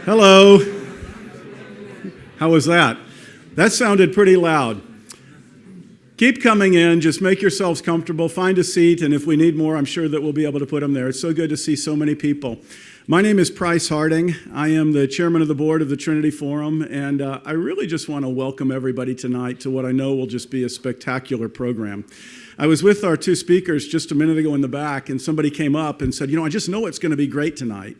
Hello. How was that? That sounded pretty loud. Keep coming in. Just make yourselves comfortable. Find a seat, and if we need more, I'm sure that we'll be able to put them there. It's so good to see so many people. My name is Price Harding. I am the chairman of the board of the Trinity Forum, and I really just want to welcome everybody tonight to what I know will just be a spectacular program. I was with our two speakers just a minute ago in the back, and somebody came up and said, I just know it's going to be great tonight.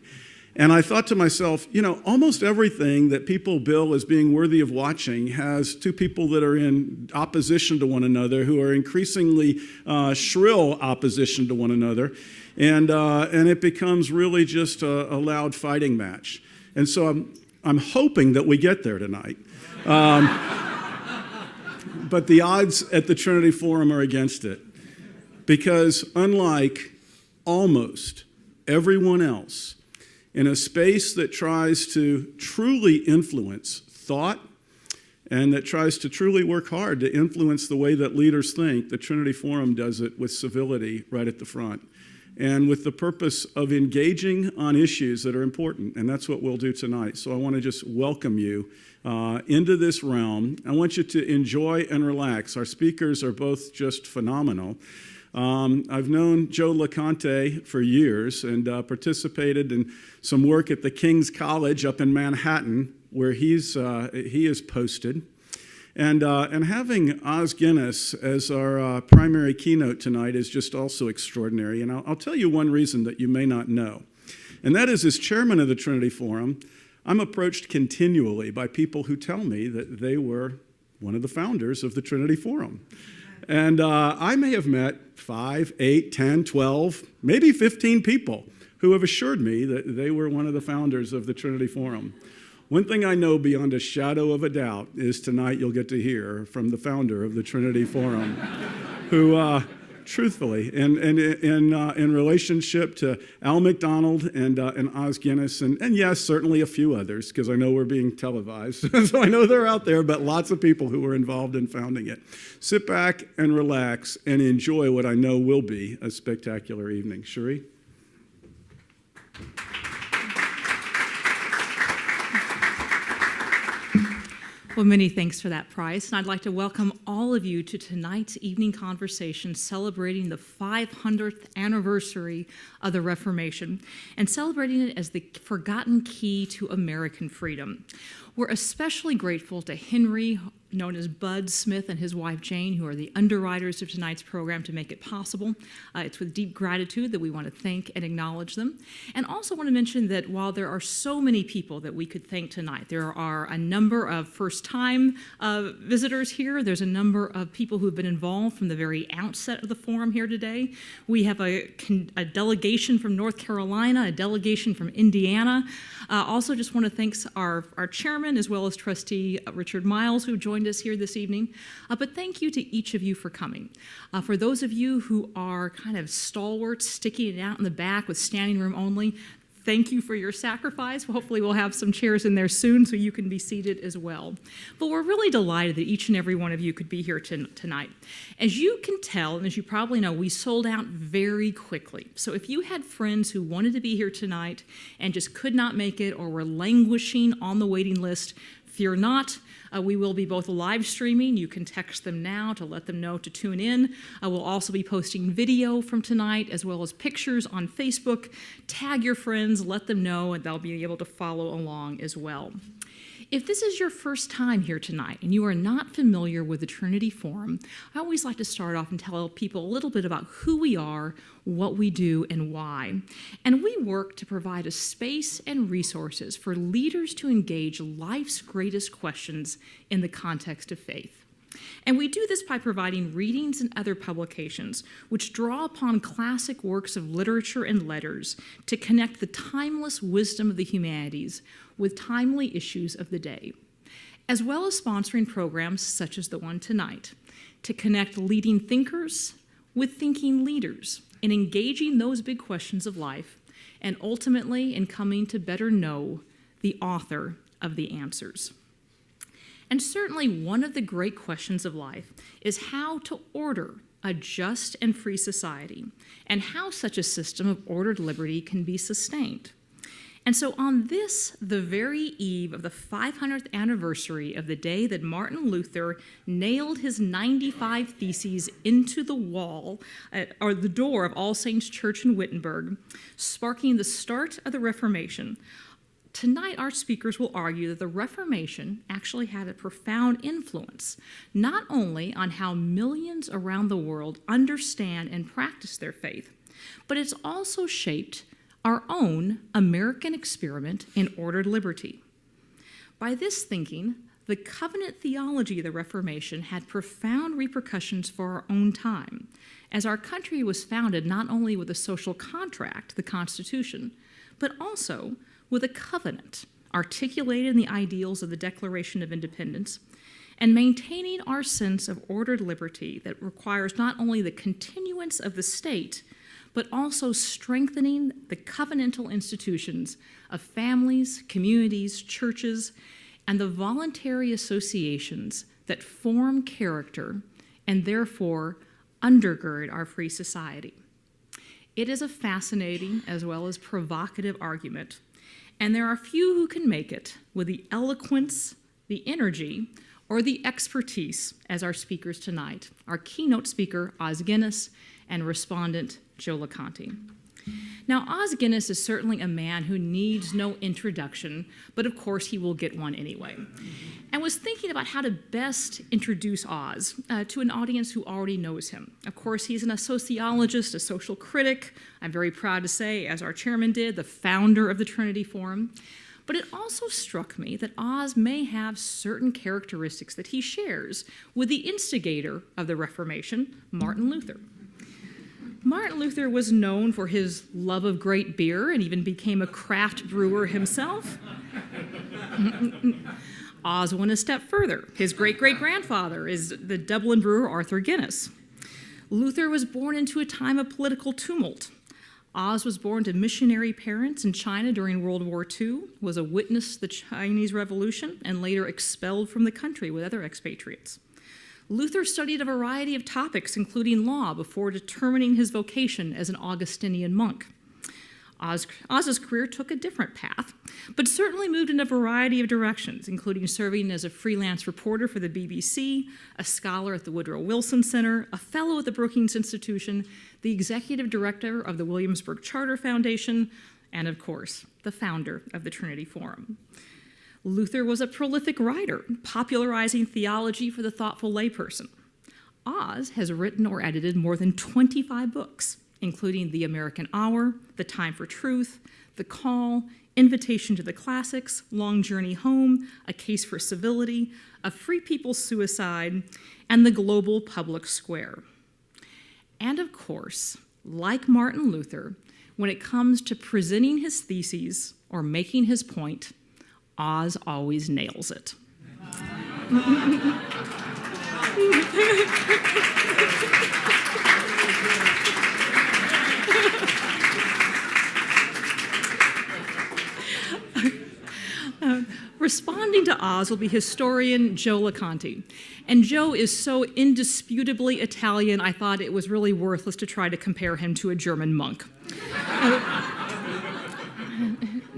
And I thought to myself, almost everything that people bill as being worthy of watching has two people that are in opposition to one another, who are increasingly shrill opposition to one another. And it becomes really just a loud fighting match. And so I'm hoping that we get there tonight. But the odds at the Trinity Forum are against it. Because unlike almost everyone else, in a space that tries to truly influence thought and that tries to truly work hard to influence the way that leaders think, the Trinity Forum does it with civility right at the front and with the purpose of engaging on issues that are important, and that's what we'll do tonight. So I want to just welcome you into this realm. I want you to enjoy and relax. Our speakers are both just phenomenal. I've known Joe Loconte for years and participated in some work at the King's College up in Manhattan, where he is posted. And having Oz Guinness as our primary keynote tonight is just also extraordinary. And I'll tell you one reason that you may not know. And that is, as chairman of the Trinity Forum, I'm approached continually by people who tell me that they were one of the founders of the Trinity Forum. And I may have met 5, 8, 10, 12, maybe 15 people who have assured me that they were one of the founders of the Trinity Forum. One thing I know beyond a shadow of a doubt is tonight you'll get to hear from the founder of the Trinity Forum, who truthfully, in relationship to Al McDonald and Oz Guinness, and yes, certainly a few others, because I know we're being televised, so I know they're out there, but lots of people who were involved in founding it. Sit back and relax and enjoy what I know will be a spectacular evening. Cherie? Well, many thanks for that, Price. And I'd like to welcome all of you to tonight's evening conversation celebrating the 500th anniversary of the Reformation and celebrating it as the forgotten key to American freedom. We're especially grateful to Henry, known as Bud Smith, and his wife Jane, who are the underwriters of tonight's program to make it possible. It's with deep gratitude that we want to thank and acknowledge them. And also want to mention that while there are so many people that we could thank tonight, there are a number of first-time visitors here. There's a number of people who have been involved from the very outset of the forum here today. We have a delegation from North Carolina, a delegation from Indiana. Also just want to thank our chairman as well as trustee Richard Miles, who joined us here this evening. But thank you to each of you for coming. For those of you who are kind of stalwarts, sticking it out in the back with standing room only, thank you for your sacrifice. Hopefully we'll have some chairs in there soon so you can be seated as well. But we're really delighted that each and every one of you could be here tonight. As you can tell, and as you probably know, we sold out very quickly. So if you had friends who wanted to be here tonight and just could not make it or were languishing on the waiting list, fear not. We will be both live streaming. You can text them now to let them know to tune in. We'll also be posting video from tonight as well as pictures on Facebook. Tag your friends, let them know, and they'll be able to follow along as well. If this is your first time here tonight and you are not familiar with the Trinity Forum, I always like to start off and tell people a little bit about who we are, what we do, and why. And we work to provide a space and resources for leaders to engage life's greatest questions in the context of faith. And we do this by providing readings and other publications which draw upon classic works of literature and letters to connect the timeless wisdom of the humanities with timely issues of the day, as well as sponsoring programs such as the one tonight to connect leading thinkers with thinking leaders in engaging those big questions of life and ultimately in coming to better know the author of the answers. And certainly one of the great questions of life is how to order a just and free society and how such a system of ordered liberty can be sustained. And so on this, the very eve of the 500th anniversary of the day that Martin Luther nailed his 95 Theses into the wall, or the door of All Saints Church in Wittenberg, sparking the start of the Reformation, tonight our speakers will argue that the Reformation actually had a profound influence, not only on how millions around the world understand and practice their faith, but it's also shaped our own American experiment in ordered liberty. By this thinking, the covenant theology of the Reformation had profound repercussions for our own time, as our country was founded not only with a social contract, the Constitution, but also with a covenant articulated in the ideals of the Declaration of Independence, and maintaining our sense of ordered liberty that requires not only the continuance of the state, but also strengthening the covenantal institutions of families, communities, churches, and the voluntary associations that form character and therefore undergird our free society. It is a fascinating as well as provocative argument, and there are few who can make it with the eloquence, the energy, or the expertise as our speakers tonight, our keynote speaker, Oz Guinness, and respondent, Joe Loconte. Now, Oz Guinness is certainly a man who needs no introduction, but of course he will get one anyway. And was thinking about how to best introduce Oz to an audience who already knows him. Of course, he's a sociologist, a social critic, I'm very proud to say, as our chairman did, the founder of the Trinity Forum. But it also struck me that Oz may have certain characteristics that he shares with the instigator of the Reformation, Martin Luther. Martin Luther was known for his love of great beer and even became a craft brewer himself. Oz went a step further. His great-great-grandfather is the Dublin brewer Arthur Guinness. Luther was born into a time of political tumult. Oz was born to missionary parents in China during World War II, was a witness to the Chinese Revolution, and later expelled from the country with other expatriates. Luther studied a variety of topics, including law, before determining his vocation as an Augustinian monk. Oz's career took a different path, but certainly moved in a variety of directions, including serving as a freelance reporter for the BBC, a scholar at the Woodrow Wilson Center, a fellow at the Brookings Institution, the executive director of the Williamsburg Charter Foundation, and of course, the founder of the Trinity Forum. Luther was a prolific writer, popularizing theology for the thoughtful layperson. Oz has written or edited more than 25 books, including The American Hour, The Time for Truth, The Call, Invitation to the Classics, Long Journey Home, A Case for Civility, A Free People's Suicide, and The Global Public Square. And of course, like Martin Luther, when it comes to presenting his theses or making his point, Oz always nails it. Responding to Oz will be historian Joe Loconte. And Joe is so indisputably Italian, I thought it was really worthless to try to compare him to a German monk.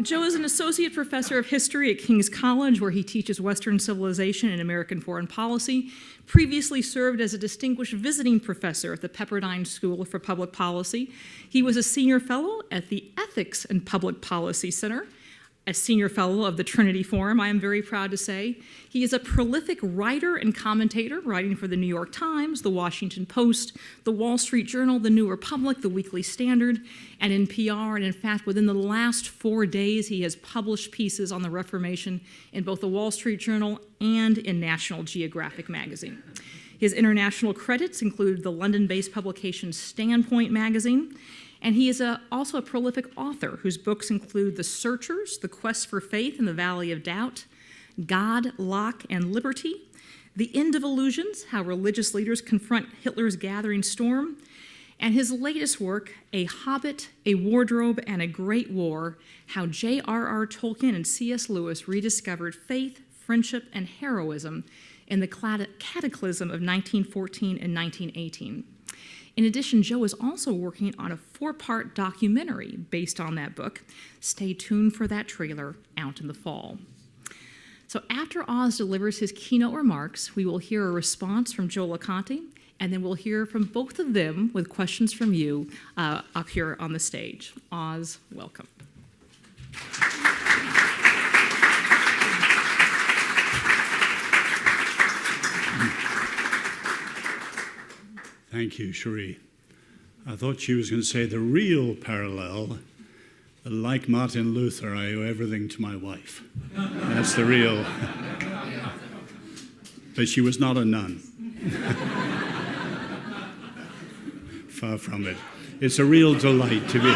Joe is an associate professor of history at King's College, where he teaches Western civilization and American foreign policy. Previously served as a distinguished visiting professor at the Pepperdine School for Public Policy. He was a senior fellow at the Ethics and Public Policy Center, a senior fellow of the Trinity Forum, I am very proud to say. He is a prolific writer and commentator, writing for the New York Times, the Washington Post, the Wall Street Journal, the New Republic, the Weekly Standard, and NPR. And in fact, within the last 4 days, he has published pieces on the Reformation in both the Wall Street Journal and in National Geographic magazine. His international credits include the London-based publication Standpoint magazine, and he is also a prolific author whose books include The Searchers, The Quest for Faith in the Valley of Doubt, God, Locke, and Liberty, The End of Illusions, How Religious Leaders Confront Hitler's Gathering Storm, and his latest work, A Hobbit, A Wardrobe, and a Great War, How J.R.R. Tolkien and C.S. Lewis rediscovered faith, friendship, and heroism in the cataclysm of 1914 and 1918. In addition, Joe is also working on a 4-part documentary based on that book. Stay tuned for that trailer out in the fall. So after Oz delivers his keynote remarks, we will hear a response from Joe Loconte, and then we'll hear from both of them with questions from you up here on the stage. Oz, welcome. Thank you, Cherie. I thought she was going to say the real parallel. Like Martin Luther, I owe everything to my wife. That's the real. But she was not a nun. Far from it. It's a real delight to be.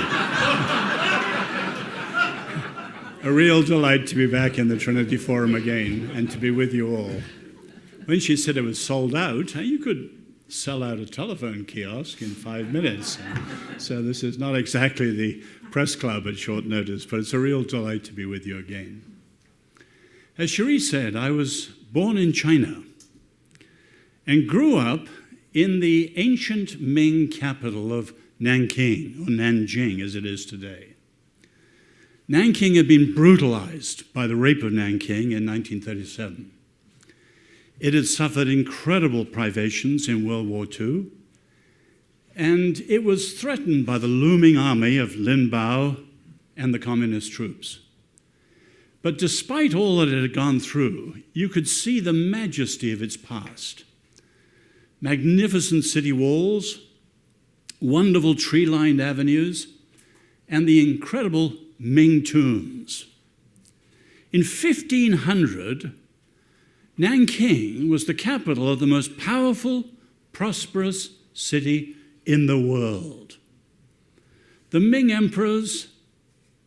A real delight to be back in the Trinity Forum again and to be with you all. When she said it was sold out, you could sell out a telephone kiosk in 5 minutes. So this is not exactly the press club at short notice, but it's a real delight to be with you again. As Cherie said, I was born in China and grew up in the ancient Ming capital of Nanking, or Nanjing as it is today. Nanking had been brutalized by the rape of Nanking in 1937. It had suffered incredible privations in World War II, and it was threatened by the looming army of Lin Biao and the communist troops. But despite all that it had gone through, you could see the majesty of its past. Magnificent city walls, wonderful tree-lined avenues, and the incredible Ming tombs. In 1500, Nanking was the capital of the most powerful, prosperous city in the world. The Ming emperors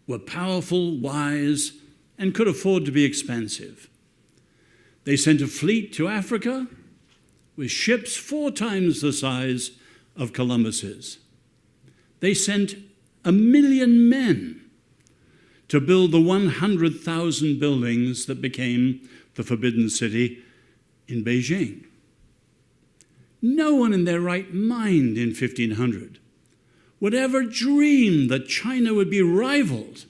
were powerful, wise, and could afford to be expensive. They sent a fleet to Africa with ships 4 times the size of Columbus's. They sent 1 million men to build the 100,000 buildings that became the Forbidden City in Beijing. No one in their right mind in 1500 would ever dream that China would be rivaled,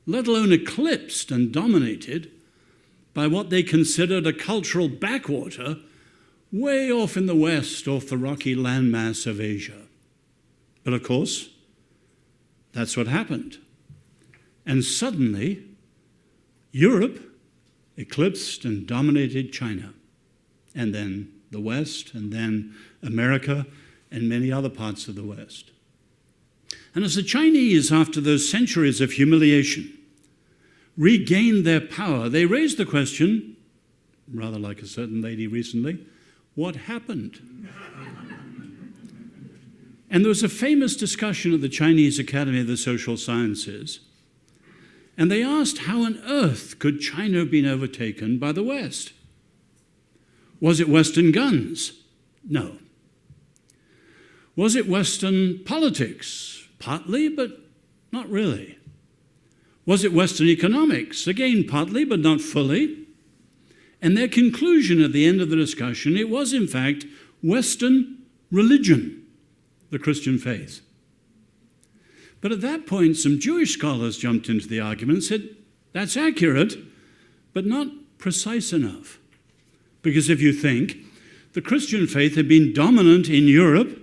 let alone eclipsed and dominated, by what they considered a cultural backwater way off in the west, off the rocky landmass of Asia. But of course, that's what happened. And suddenly, Europe eclipsed and dominated China, and then the West, and then America, and many other parts of the West. And as the Chinese, after those centuries of humiliation, regained their power, they raised the question, rather like a certain lady recently, what happened? And there was a famous discussion at the Chinese Academy of the Social Sciences, and they asked how on earth could China have been overtaken by the West? Was it Western guns? No. Was it Western politics? Partly, but not really. Was it Western economics? Again, partly, but not fully. And their conclusion at the end of the discussion, it was in fact Western religion, the Christian faith. But at that point, some Jewish scholars jumped into the argument and said, that's accurate, but not precise enough. Because if you think, the Christian faith had been dominant in Europe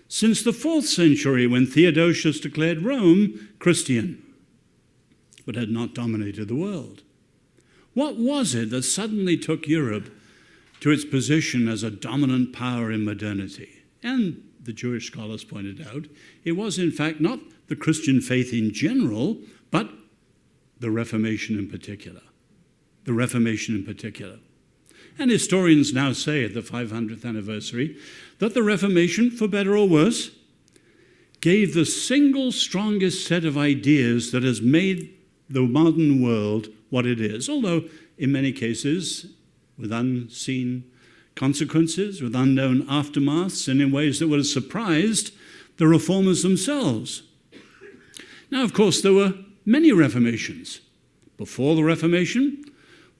since the 4th century when Theodosius declared Rome Christian, but had not dominated the world. What was it that suddenly took Europe to its position as a dominant power in modernity? And the Jewish scholars pointed out, it was in fact not the Christian faith in general, but the Reformation in particular. The Reformation in particular. And historians now say at the 500th anniversary that the Reformation, for better or worse, gave the single strongest set of ideas that has made the modern world what it is, although in many cases with unseen consequences, with unknown aftermaths, and in ways that would have surprised the reformers themselves. Now, of course, there were many reformations. Before the Reformation,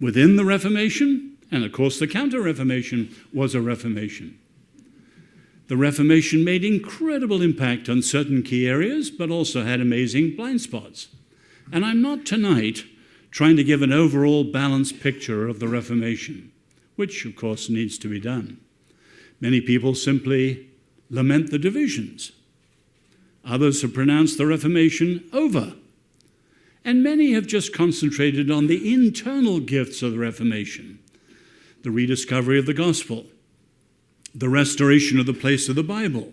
within the Reformation, and of course the Counter-Reformation was a reformation. The Reformation made incredible impact on certain key areas, but also had amazing blind spots. And I'm not tonight trying to give an overall balanced picture of the Reformation, which, of course, needs to be done. Many people simply lament the divisions. Others have pronounced the Reformation over. And many have just concentrated on the internal gifts of the Reformation, the rediscovery of the gospel, the restoration of the place of the Bible,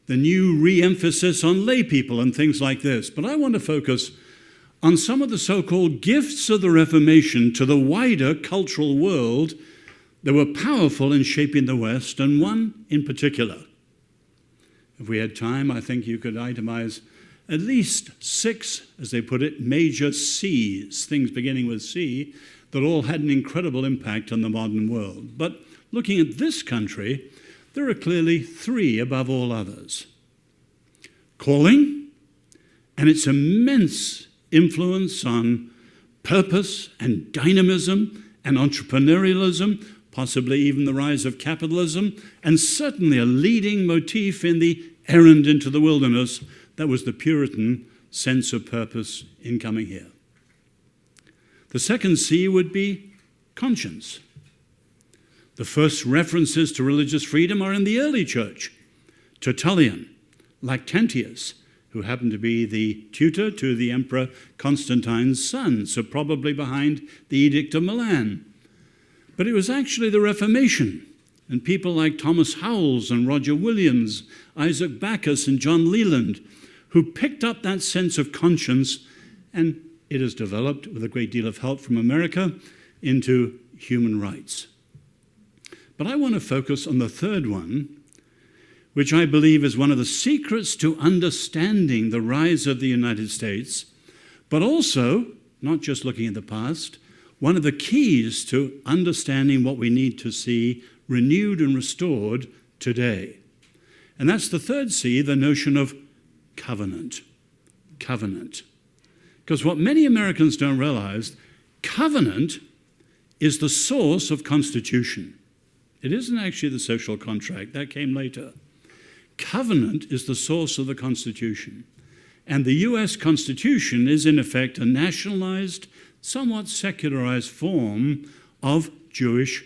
the new re-emphasis on lay people and things like this. But I want to focus on some of the so-called gifts of the Reformation to the wider cultural world that were powerful in shaping the West, and one in particular. If we had time, I think you could itemize at least 6, as they put it, major C's, things beginning with C, that all had an incredible impact on the modern world. But looking at this country, there are clearly 3 above all others. Calling, and its immense influence on purpose and dynamism and entrepreneurialism, possibly even the rise of capitalism, and certainly a leading motif in the errand into the wilderness that was the Puritan sense of purpose in coming here. The second C would be conscience. The first references to religious freedom are in the early church. Tertullian, Lactantius, who happened to be the tutor to the Emperor Constantine's son, so probably behind the Edict of Milan. But it was actually the Reformation, and people like Thomas Howells and Roger Williams, Isaac Backus and John Leland, who picked up that sense of conscience, and it has developed, with a great deal of help from America, into human rights. But I want to focus on the third one, which I believe is one of the secrets to understanding the rise of the United States, but also, not just looking at the past, one of the keys to understanding what we need to see renewed and restored today. And that's the third C, the notion of covenant. Covenant. Because what many Americans don't realize, covenant is the source of constitution. It isn't actually the social contract. That came later. Covenant is the source of the Constitution. And the U.S. Constitution is, in effect, a nationalized, somewhat secularized form of Jewish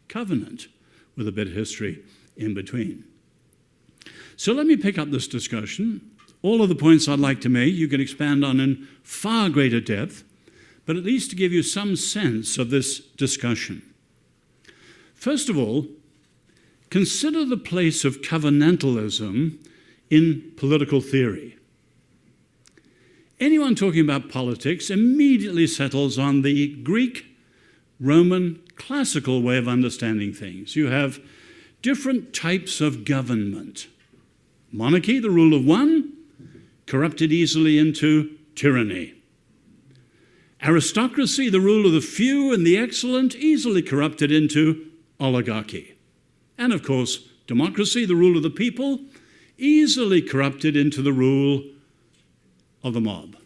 covenant, with a bit of history in between. So let me pick up this discussion. All of the points I'd like to make, you can expand on in far greater depth, but at least to give you some sense of this discussion. First of all, consider the place of covenantalism in political theory. Anyone talking about politics immediately settles on the Greek, Roman, classical way of understanding things. You have different types of government. Monarchy, the rule of one, corrupted easily into tyranny. Aristocracy, the rule of the few and the excellent, easily corrupted into oligarchy. And of course, democracy, the rule of the people, easily corrupted into the rule of the mob.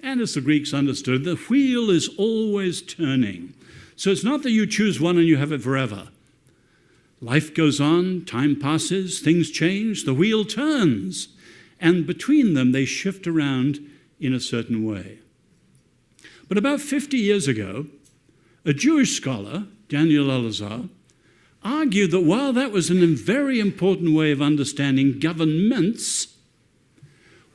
And as the Greeks understood, the wheel is always turning. So it's not that you choose one and you have it forever. Life goes on, time passes, things change, the wheel turns, and between them they shift around in a certain way. But about 50 years ago, a Jewish scholar, Daniel Elazar, argued that while that was a very important way of understanding governments,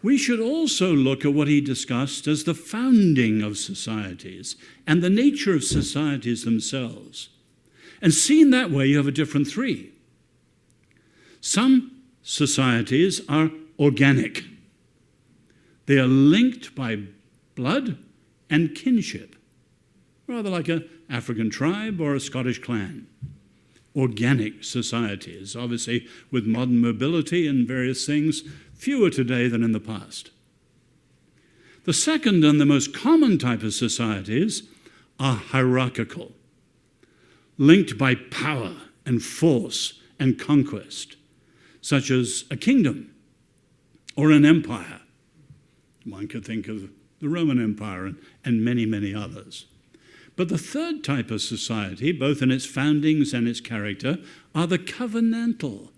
we should also look at what he discussed as the founding of societies and the nature of societies themselves. And seen that way, you have a different three. Some societies are organic. They are linked by blood and kinship, rather like an African tribe or a Scottish clan. Organic societies, obviously with modern mobility and various things, fewer today than in the past. The second and the most common type of societies are hierarchical, linked by power and force and conquest, such as a kingdom or an empire. One could think of the Roman Empire and many, many others. But the third type of society, both in its foundings and its character, are the covenantal.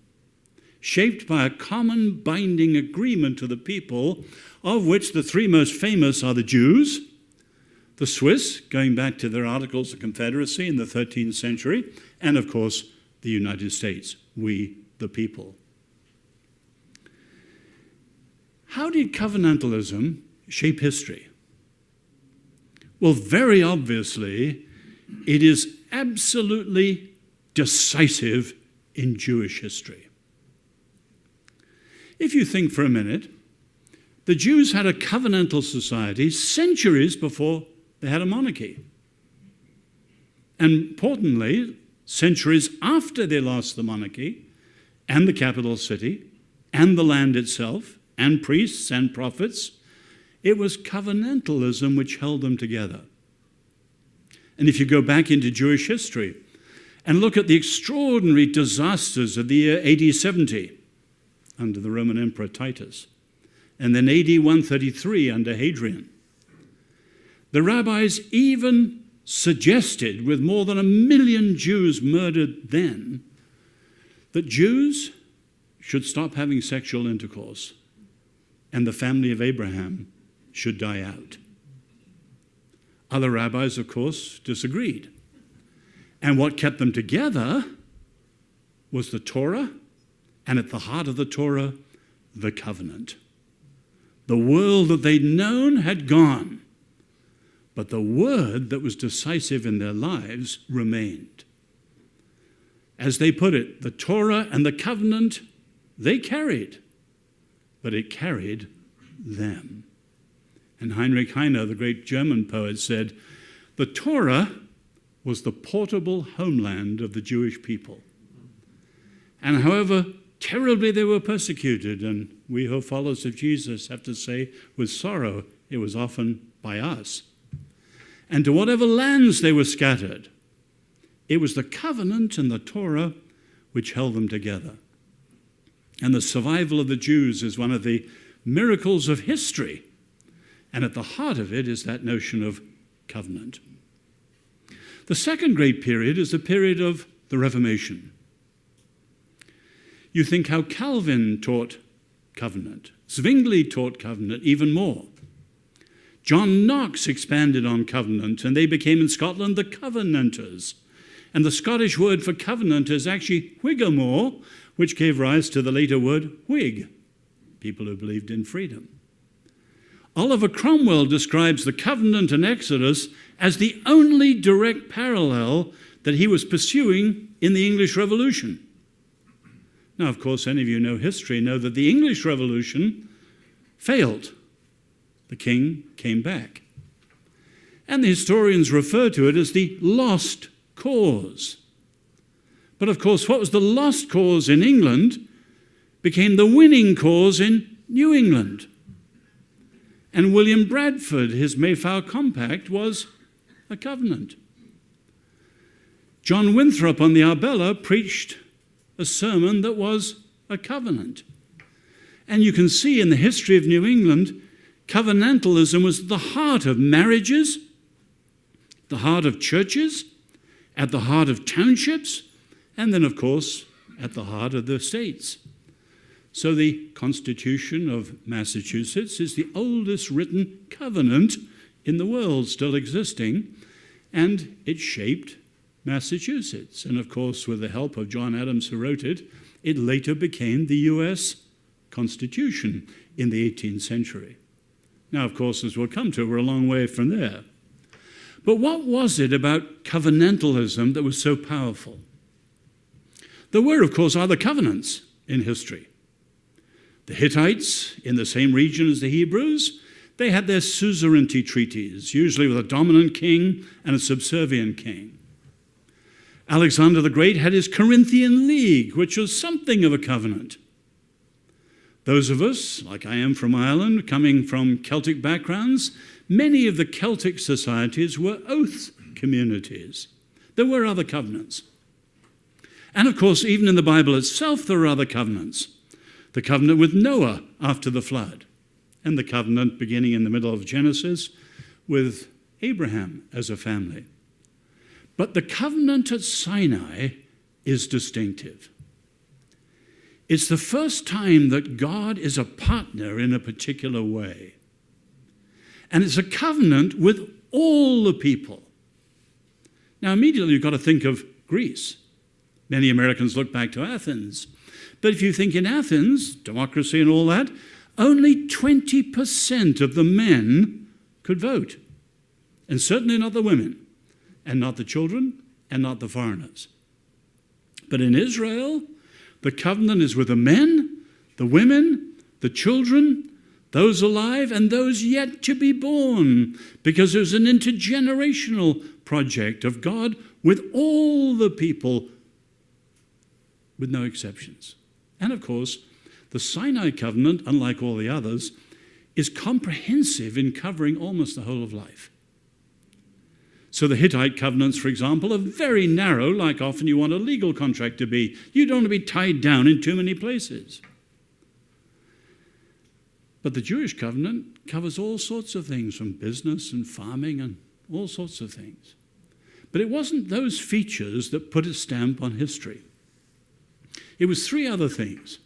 shaped by a common binding agreement to the people, of which the three most famous are the Jews, the Swiss, going back to their Articles of Confederacy in the 13th century, and of course, the United States, we the people. How did covenantalism shape history? Well, very obviously, it is absolutely decisive in Jewish history. If you think for a minute, the Jews had a covenantal society centuries before they had a monarchy. And importantly, centuries after they lost the monarchy and the capital city and the land itself and priests and prophets, it was covenantalism which held them together. And if you go back into Jewish history and look at the extraordinary disasters of the year AD 70 under the Roman Emperor Titus, and then AD 133 under Hadrian, the rabbis even suggested, with more than 1 million Jews murdered then, that Jews should stop having sexual intercourse and the family of Abraham should die out. Other rabbis, of course, disagreed. And what kept them together was the Torah, and at the heart of the Torah, the covenant. The world that they'd known had gone, but the word that was decisive in their lives remained. As they put it, the Torah and the covenant, they carried, but it carried them. And Heinrich Heine, the great German poet, said, the Torah was the portable homeland of the Jewish people. And however terribly they were persecuted, and we who are followers of Jesus have to say with sorrow, it was often by us. And to whatever lands they were scattered, it was the covenant and the Torah which held them together. And the survival of the Jews is one of the miracles of history. And at the heart of it is that notion of covenant. The second great period is the period of the Reformation. You think how Calvin taught covenant. Zwingli taught covenant even more. John Knox expanded on covenant, and they became in Scotland the Covenanters. And the Scottish word for covenant is actually whigamore, which gave rise to the later word Whig, people who believed in freedom. Oliver Cromwell describes the covenant and Exodus as the only direct parallel that he was pursuing in the English Revolution. Now, of course, any of you know history know that the English Revolution failed. The king came back. And the historians refer to it as the lost cause. But of course, what was the lost cause in England became the winning cause in New England. And William Bradford, his Mayflower Compact, was a covenant. John Winthrop on the Arbella preached a sermon that was a covenant. And you can see in the history of New England, covenantalism was at the heart of marriages, the heart of churches, at the heart of townships, and then, of course, at the heart of the states. So the Constitution of Massachusetts is the oldest written covenant in the world still existing, and it shaped Massachusetts. And of course, with the help of John Adams, who wrote it, it later became the U.S. Constitution in the 18th century. Now, of course, as we'll come to, we're a long way from there. But what was it about covenantalism that was so powerful? There were, of course, other covenants in history. The Hittites, in the same region as the Hebrews, they had their suzerainty treaties, usually with a dominant king and a subservient king. Alexander the Great had his Corinthian League, which was something of a covenant. Those of us, like I am from Ireland, coming from Celtic backgrounds, many of the Celtic societies were oath communities. There were other covenants. And of course, even in the Bible itself, there are other covenants. The covenant with Noah after the flood, and the covenant beginning in the middle of Genesis with Abraham as a family. But the covenant at Sinai is distinctive. It's the first time that God is a partner in a particular way. And it's a covenant with all the people. Now, immediately you've got to think of Greece. Many Americans look back to Athens. But if you think in Athens, democracy and all that, only 20% of the men could vote. And certainly not the women, and not the children, and not the foreigners. But in Israel, the covenant is with the men, the women, the children, those alive, and those yet to be born, because there's an intergenerational project of God with all the people, with no exceptions. And of course, the Sinai covenant, unlike all the others, is comprehensive in covering almost the whole of life. So the Hittite covenants, for example, are very narrow, like often you want a legal contract to be. You don't want to be tied down in too many places. But the Jewish covenant covers all sorts of things, from business and farming and all sorts of things. But it wasn't those features that put a stamp on history. It was three other things.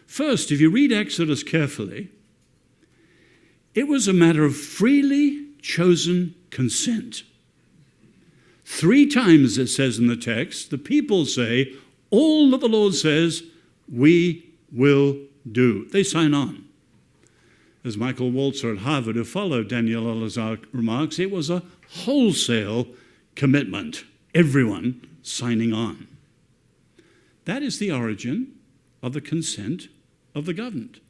First, if you read Exodus carefully, it was a matter of freely chosen consent. 3 times it says in the text, the people say, all that the Lord says, we will do. They sign on. As Michael Walzer at Harvard, who followed Daniel Elazar, remarks, it was a wholesale commitment. Everyone signing on. That is the origin of the consent of the governed.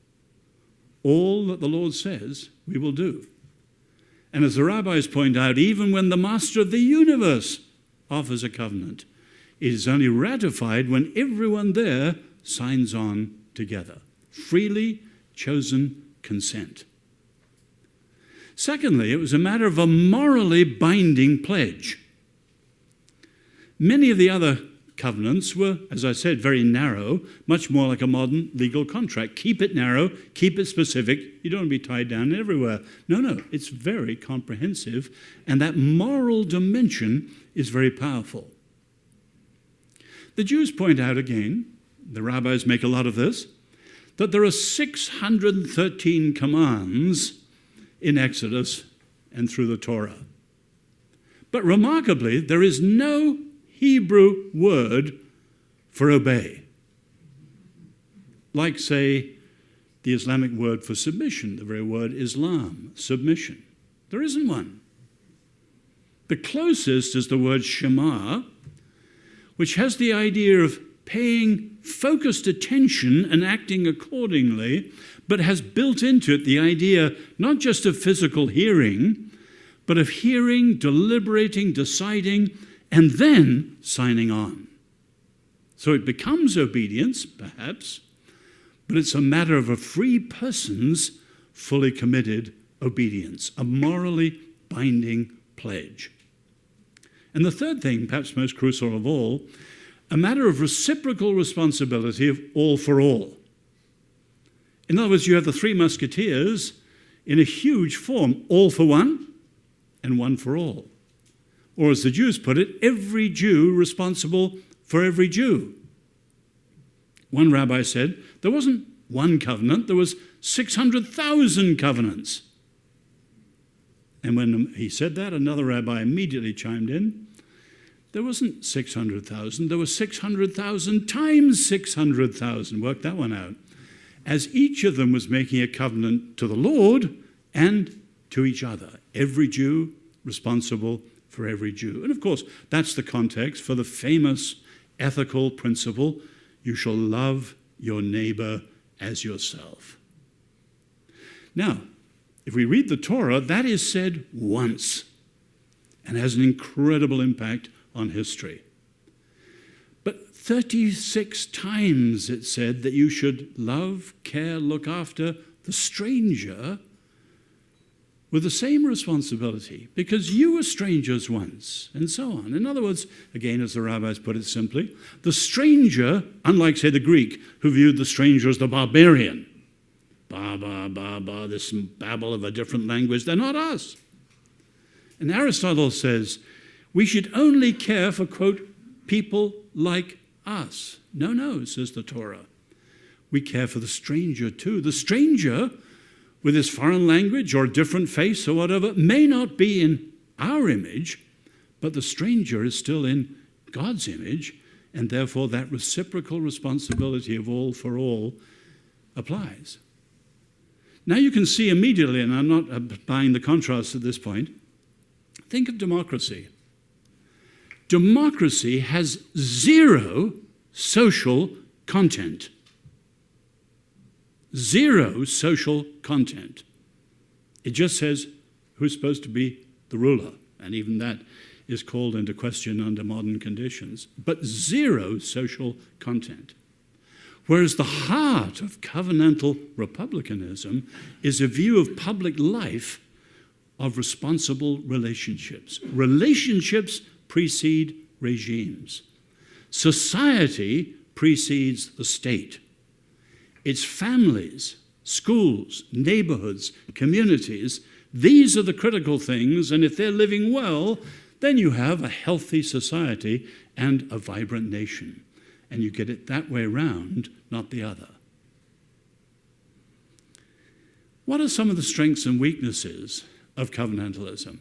All that the Lord says, we will do. And as the rabbis point out, even when the master of the universe offers a covenant, it is only ratified when everyone there signs on together. Freely chosen consent. Secondly, it was a matter of a morally binding pledge. Many of the other covenants were, as I said, very narrow, much more like a modern legal contract. Keep it narrow, keep it specific. You don't want to be tied down everywhere. No, it's very comprehensive, and that moral dimension is very powerful. The Jews point out again, the rabbis make a lot of this, that there are 613 commands in Exodus and through the Torah. But remarkably, there is no Hebrew word for obey. Like, say, the Islamic word for submission, the very word Islam, submission. There isn't one. The closest is the word Shema, which has the idea of paying focused attention and acting accordingly, but has built into it the idea not just of physical hearing, but of hearing, deliberating, deciding, and then signing on. So it becomes obedience, perhaps, but it's a matter of a free person's fully committed obedience, a morally binding pledge. And the third thing, perhaps most crucial of all, a matter of reciprocal responsibility of all for all. In other words, you have the 3 musketeers in a huge form, all for one and one for all. Or as the Jews put it, every Jew responsible for every Jew. One rabbi said, there wasn't one covenant, there was 600,000 covenants. And when he said that, another rabbi immediately chimed in. There wasn't 600,000, there was 600,000 times 600,000. Work that one out. As each of them was making a covenant to the Lord and to each other. Every Jew responsible for every Jew. And of course, that's the context for the famous ethical principle, you shall love your neighbor as yourself. Now, if we read the Torah, that is said once and has an incredible impact on history. But 36 times it said that you should love, care, look after the stranger with the same responsibility, because you were strangers once, and so on. In other words, again, as the rabbis put it simply, the stranger, unlike, say, the Greek, who viewed the stranger as the barbarian, this babble of a different language, they're not us. And Aristotle says, we should only care for, quote, people like us. No, says the Torah. We care for the stranger too. The stranger, with his foreign language or different face or whatever, may not be in our image, but the stranger is still in God's image, and therefore that reciprocal responsibility of all for all applies. Now you can see immediately, and I'm not buying the contrast at this point, think of democracy. Democracy has zero social content. Zero social content. It just says who's supposed to be the ruler, and even that is called into question under modern conditions, but zero social content. Whereas the heart of covenantal republicanism is a view of public life of responsible relationships. Relationships precede regimes. Society precedes the state. It's families, schools, neighborhoods, communities. These are the critical things, and if they're living well, then you have a healthy society and a vibrant nation. And you get it that way round, not the other. What are some of the strengths and weaknesses of covenantalism?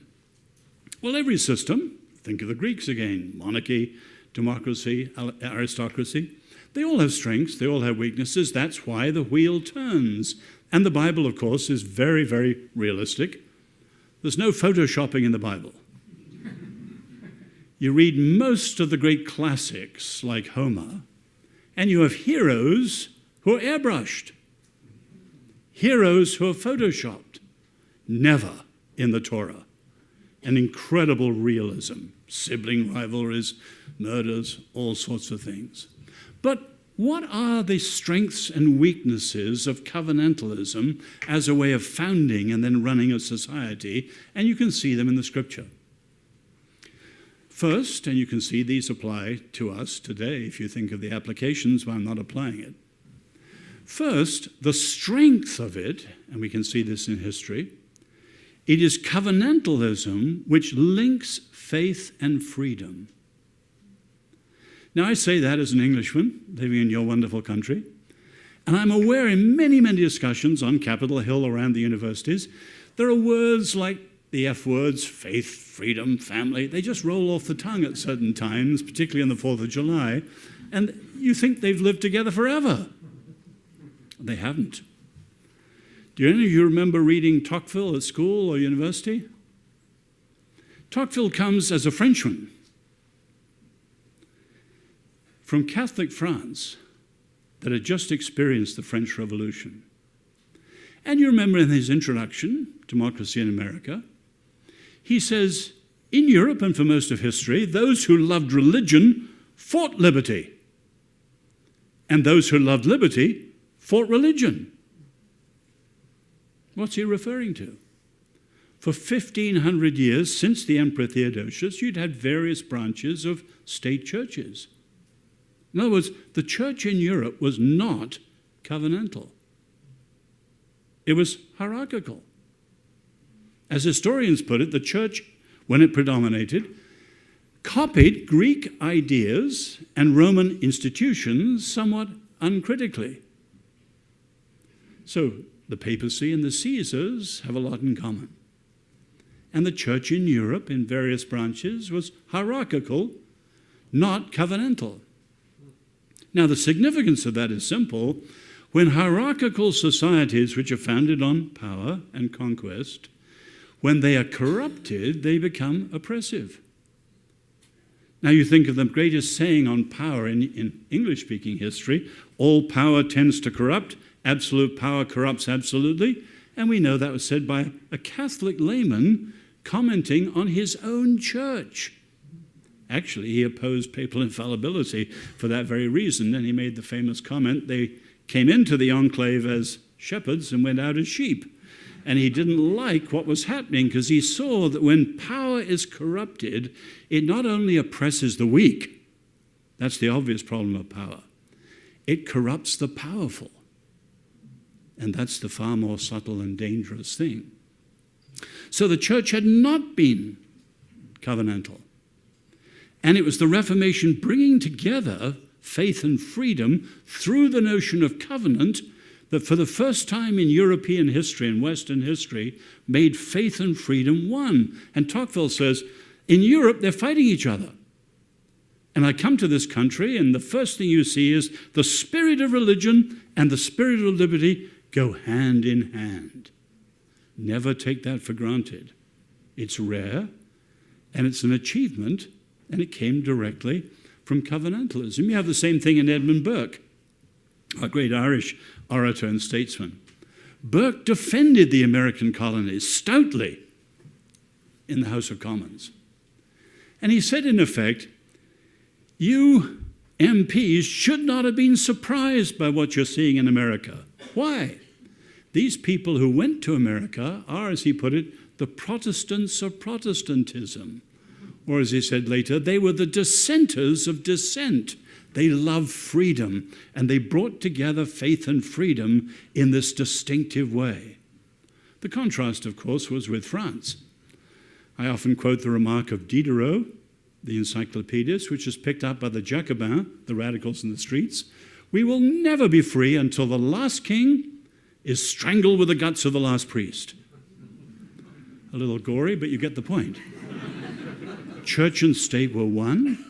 Well, every system, think of the Greeks again, monarchy, democracy, aristocracy, they all have strengths, they all have weaknesses. That's why the wheel turns. And the Bible, of course, is very, very realistic. There's no photoshopping in the Bible. You read most of the great classics like Homer, and you have heroes who are airbrushed, heroes who are photoshopped. Never in the Torah. An incredible realism, sibling rivalries, murders, all sorts of things. But what are the strengths and weaknesses of covenantalism as a way of founding and then running a society? And you can see them in the Scripture. First, and you can see these apply to us today if you think of the applications, but I'm not applying it. First, the strength of it, and we can see this in history, it is covenantalism which links faith and freedom. Now, I say that as an Englishman living in your wonderful country, and I'm aware in many, many discussions on Capitol Hill around the universities, there are words like the F words, faith, freedom, family. They just roll off the tongue at certain times, particularly on the 4th of July, and you think they've lived together forever. They haven't. Do any of you remember reading Tocqueville at school or university? Tocqueville comes as a Frenchman from Catholic France that had just experienced the French Revolution. And you remember in his introduction, Democracy in America, he says, in Europe and for most of history, those who loved religion fought liberty, and those who loved liberty fought religion. What's he referring to? For 1,500 years, since the Emperor Theodosius, you'd had various branches of state churches. In other words, the church in Europe was not covenantal. It was hierarchical. As historians put it, the church, when it predominated, copied Greek ideas and Roman institutions somewhat uncritically. So the papacy and the Caesars have a lot in common. And the church in Europe, in various branches, was hierarchical, not covenantal. Now, the significance of that is simple. When hierarchical societies, which are founded on power and conquest, when they are corrupted, they become oppressive. Now, you think of the greatest saying on power in English-speaking history, all power tends to corrupt, absolute power corrupts absolutely, and we know that was said by a Catholic layman commenting on his own church. Actually, he opposed papal infallibility for that very reason, and he made the famous comment, they came into the enclave as shepherds and went out as sheep. And he didn't like what was happening because he saw that when power is corrupted, it not only oppresses the weak, that's the obvious problem of power, it corrupts the powerful. And that's the far more subtle and dangerous thing. So the church had not been covenantal. And it was the Reformation bringing together faith and freedom through the notion of covenant that for the first time in European history and Western history made faith and freedom one. And Tocqueville says, in Europe, they're fighting each other. And I come to this country, and the first thing you see is the spirit of religion and the spirit of liberty go hand in hand. Never take that for granted. It's rare, and it's an achievement, and it came directly from covenantalism. You have the same thing in Edmund Burke, a great Irish orator and statesman. Burke defended the American colonies stoutly in the House of Commons. And he said, in effect, you MPs should not have been surprised by what you're seeing in America. Why? These people who went to America are, as he put it, the Protestants of Protestantism. Or as he said later, they were the dissenters of dissent. They loved freedom, and they brought together faith and freedom in this distinctive way. The contrast, of course, was with France. I often quote the remark of Diderot, the encyclopedist, which is picked up by the Jacobins, the radicals in the streets. We will never be free until the last king is strangled with the guts of the last priest. A little gory, but you get the point. Church and state were one.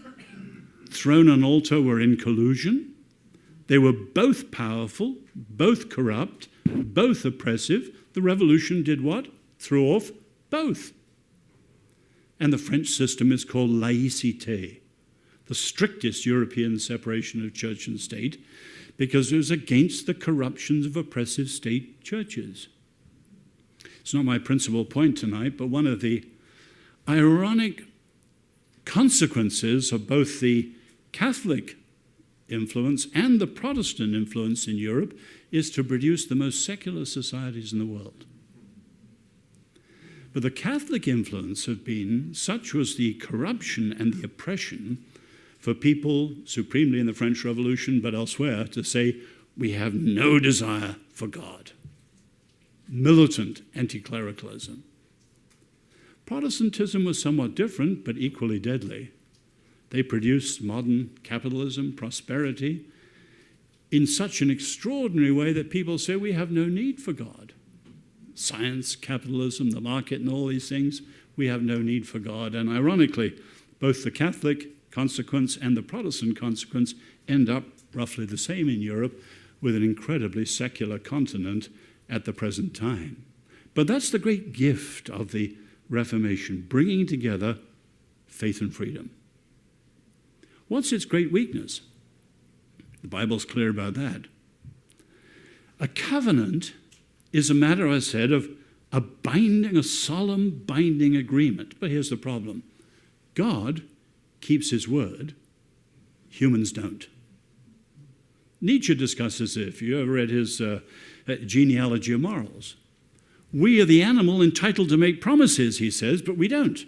Throne and altar were in collusion. They were both powerful, both corrupt, both oppressive. The revolution did what? Threw off both. And the French system is called laïcité, the strictest European separation of church and state, because it was against the corruptions of oppressive state churches. It's not my principal point tonight, but one of the ironic consequences of both the Catholic influence and the Protestant influence in Europe is to produce the most secular societies in the world. But the Catholic influence have been, such was the corruption and the oppression for people, supremely in the French Revolution, but elsewhere, to say, we have no desire for God. Militant anti-clericalism. Protestantism was somewhat different, but equally deadly. They produced modern capitalism, prosperity, in such an extraordinary way that people say we have no need for God. Science, capitalism, the market, and all these things, we have no need for God. And ironically, both the Catholic consequence and the Protestant consequence end up roughly the same in Europe, with an incredibly secular continent at the present time. But that's the great gift of the Reformation, bringing together faith and freedom. What's its great weakness? The Bible's clear about that. A covenant is a matter, I said, of a solemn binding agreement. But here's the problem. God keeps his word. Humans don't. Nietzsche discusses it. If you ever read his Genealogy of Morals. We are the animal entitled to make promises, he says, but we don't.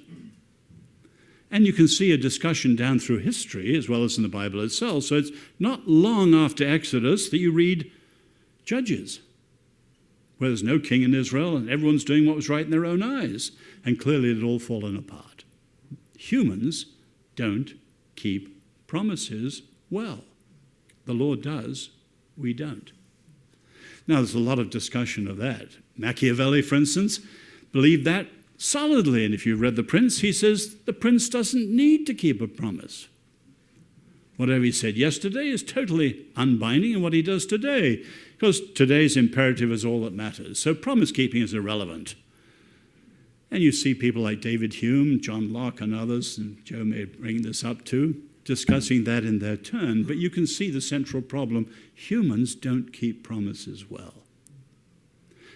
And you can see a discussion down through history as well as in the Bible itself. So it's not long after Exodus that you read Judges, where there's no king in Israel and everyone's doing what was right in their own eyes. And clearly it had all fallen apart. Humans don't keep promises well. The Lord does, we don't. Now, there's a lot of discussion of that. Machiavelli, for instance, believed that solidly. And if you read The Prince, he says the prince doesn't need to keep a promise. Whatever he said yesterday is totally unbinding in what he does today, because today's imperative is all that matters. So promise keeping is irrelevant. And you see people like David Hume, John Locke, and others, and Joe may bring this up too, discussing that in their turn. But you can see the central problem. Humans don't keep promises well.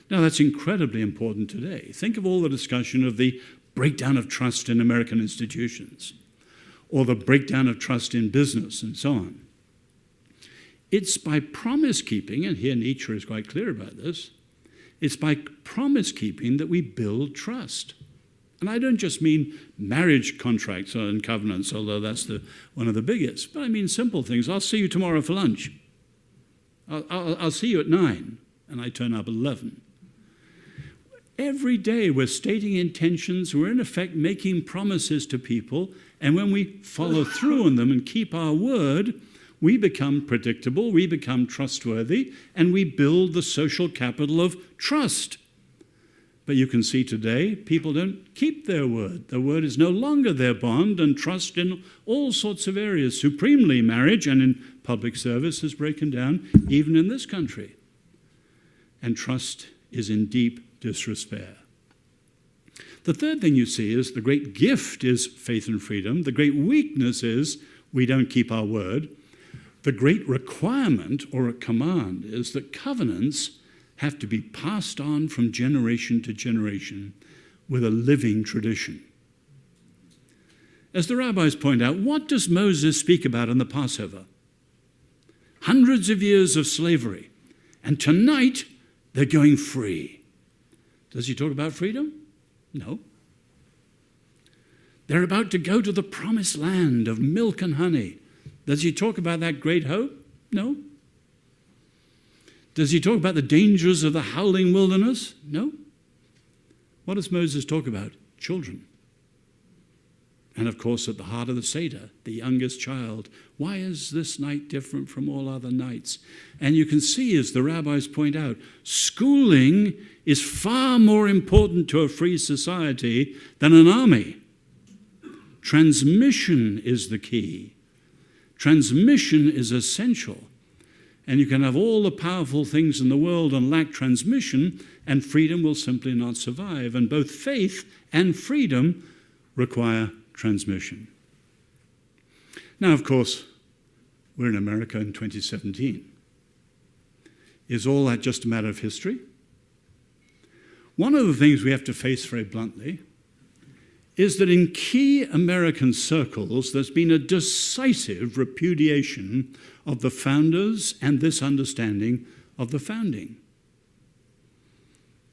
Now, that's incredibly important today. Think of all the discussion of the breakdown of trust in American institutions, or the breakdown of trust in business, and so on. It's by promise keeping, and here Nietzsche is quite clear about this, it's by promise keeping that we build trust. And I don't just mean marriage contracts and covenants, although that's one of the biggest, but I mean simple things. I'll see you tomorrow for lunch. I'll see you at 9, and I turn up at 11. Every day we're stating intentions, we're in effect making promises to people, and when we follow through on them and keep our word, we become predictable, we become trustworthy, and we build the social capital of trust. But you can see today, people don't keep their word. Their word is no longer their bond, and trust in all sorts of areas. Supremely, marriage and in public service has broken down, even in this country. And trust is in deep disrepair. The third thing you see is the great gift is faith and freedom. The great weakness is we don't keep our word. The great requirement or a command is that covenants have to be passed on from generation to generation with a living tradition. As the rabbis point out, what does Moses speak about in the Passover? Hundreds of years of slavery, and tonight they're going free. Does he talk about freedom? No. They're about to go to the promised land of milk and honey. Does he talk about that great hope? No. Does he talk about the dangers of the howling wilderness? No. What does Moses talk about? Children. And of course, at the heart of the Seder, the youngest child. Why is this night different from all other nights? And you can see, as the rabbis point out, schooling is far more important to a free society than an army. Transmission is the key. Transmission is essential. And you can have all the powerful things in the world and lack transmission, and freedom will simply not survive. And both faith and freedom require transmission. Now, of course, we're in America in 2017. Is all that just a matter of history? One of the things we have to face very bluntly is that in key American circles, there's been a decisive repudiation of the founders and this understanding of the founding.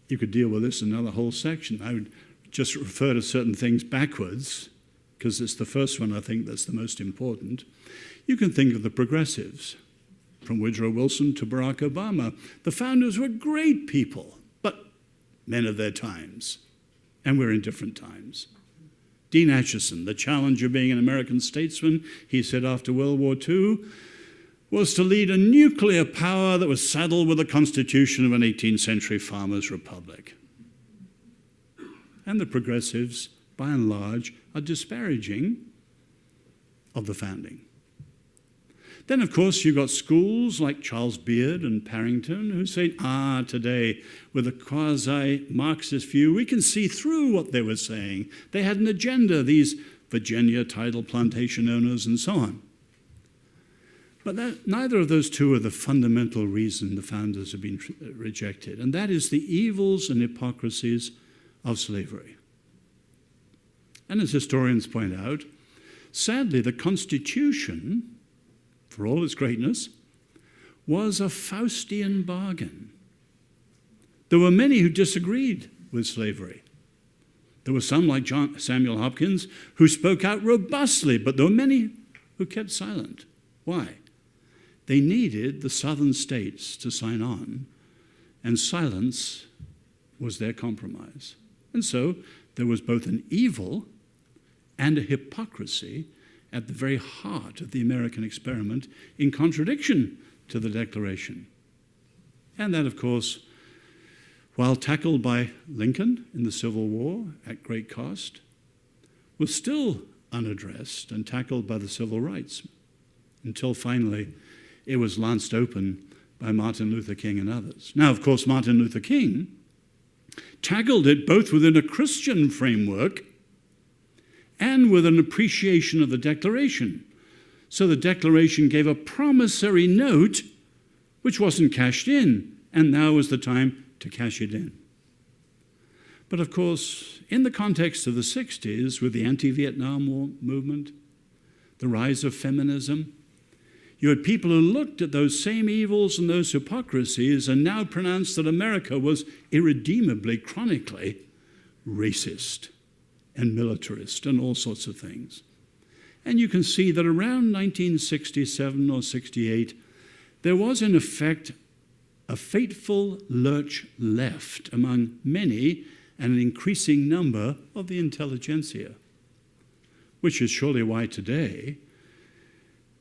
You could deal with this in another whole section. I would just refer to certain things backwards, because it's the first one I think that's the most important. You can think of the progressives, from Woodrow Wilson to Barack Obama. The founders were great people, but men of their times, and we're in different times. Dean Acheson, the challenge of being an American statesman, he said after World War II, was to lead a nuclear power that was saddled with the constitution of an 18th century farmers' republic. And the progressives, by and large, are disparaging of the founding. Then, of course, you've got schools like Charles Beard and Parrington who say, today, with a quasi-Marxist view, we can see through what they were saying. They had an agenda, these Virginia tidal plantation owners and so on. But neither of those two are the fundamental reason the founders have been rejected, and that is the evils and hypocrisies of slavery. And as historians point out, sadly, the Constitution, for all its greatness, was a Faustian bargain. There were many who disagreed with slavery. There were some, like Samuel Hopkins, who spoke out robustly, but there were many who kept silent. Why? They needed the southern states to sign on, and silence was their compromise. And so there was both an evil and a hypocrisy at the very heart of the American experiment, in contradiction to the Declaration. And that, of course, while tackled by Lincoln in the Civil War at great cost, was still unaddressed and tackled by the civil rights, until finally it was lanced open by Martin Luther King and others. Now, of course, Martin Luther King tackled it both within a Christian framework and with an appreciation of the Declaration. So the Declaration gave a promissory note which wasn't cashed in, and now was the time to cash it in. But of course, in the context of the 60s, with the anti-Vietnam War movement, the rise of feminism, you had people who looked at those same evils and those hypocrisies and now pronounced that America was irredeemably, chronically racist and militarist and all sorts of things. And you can see that around 1967 or 68, there was in effect a fateful lurch left among many and an increasing number of the intelligentsia, which is surely why today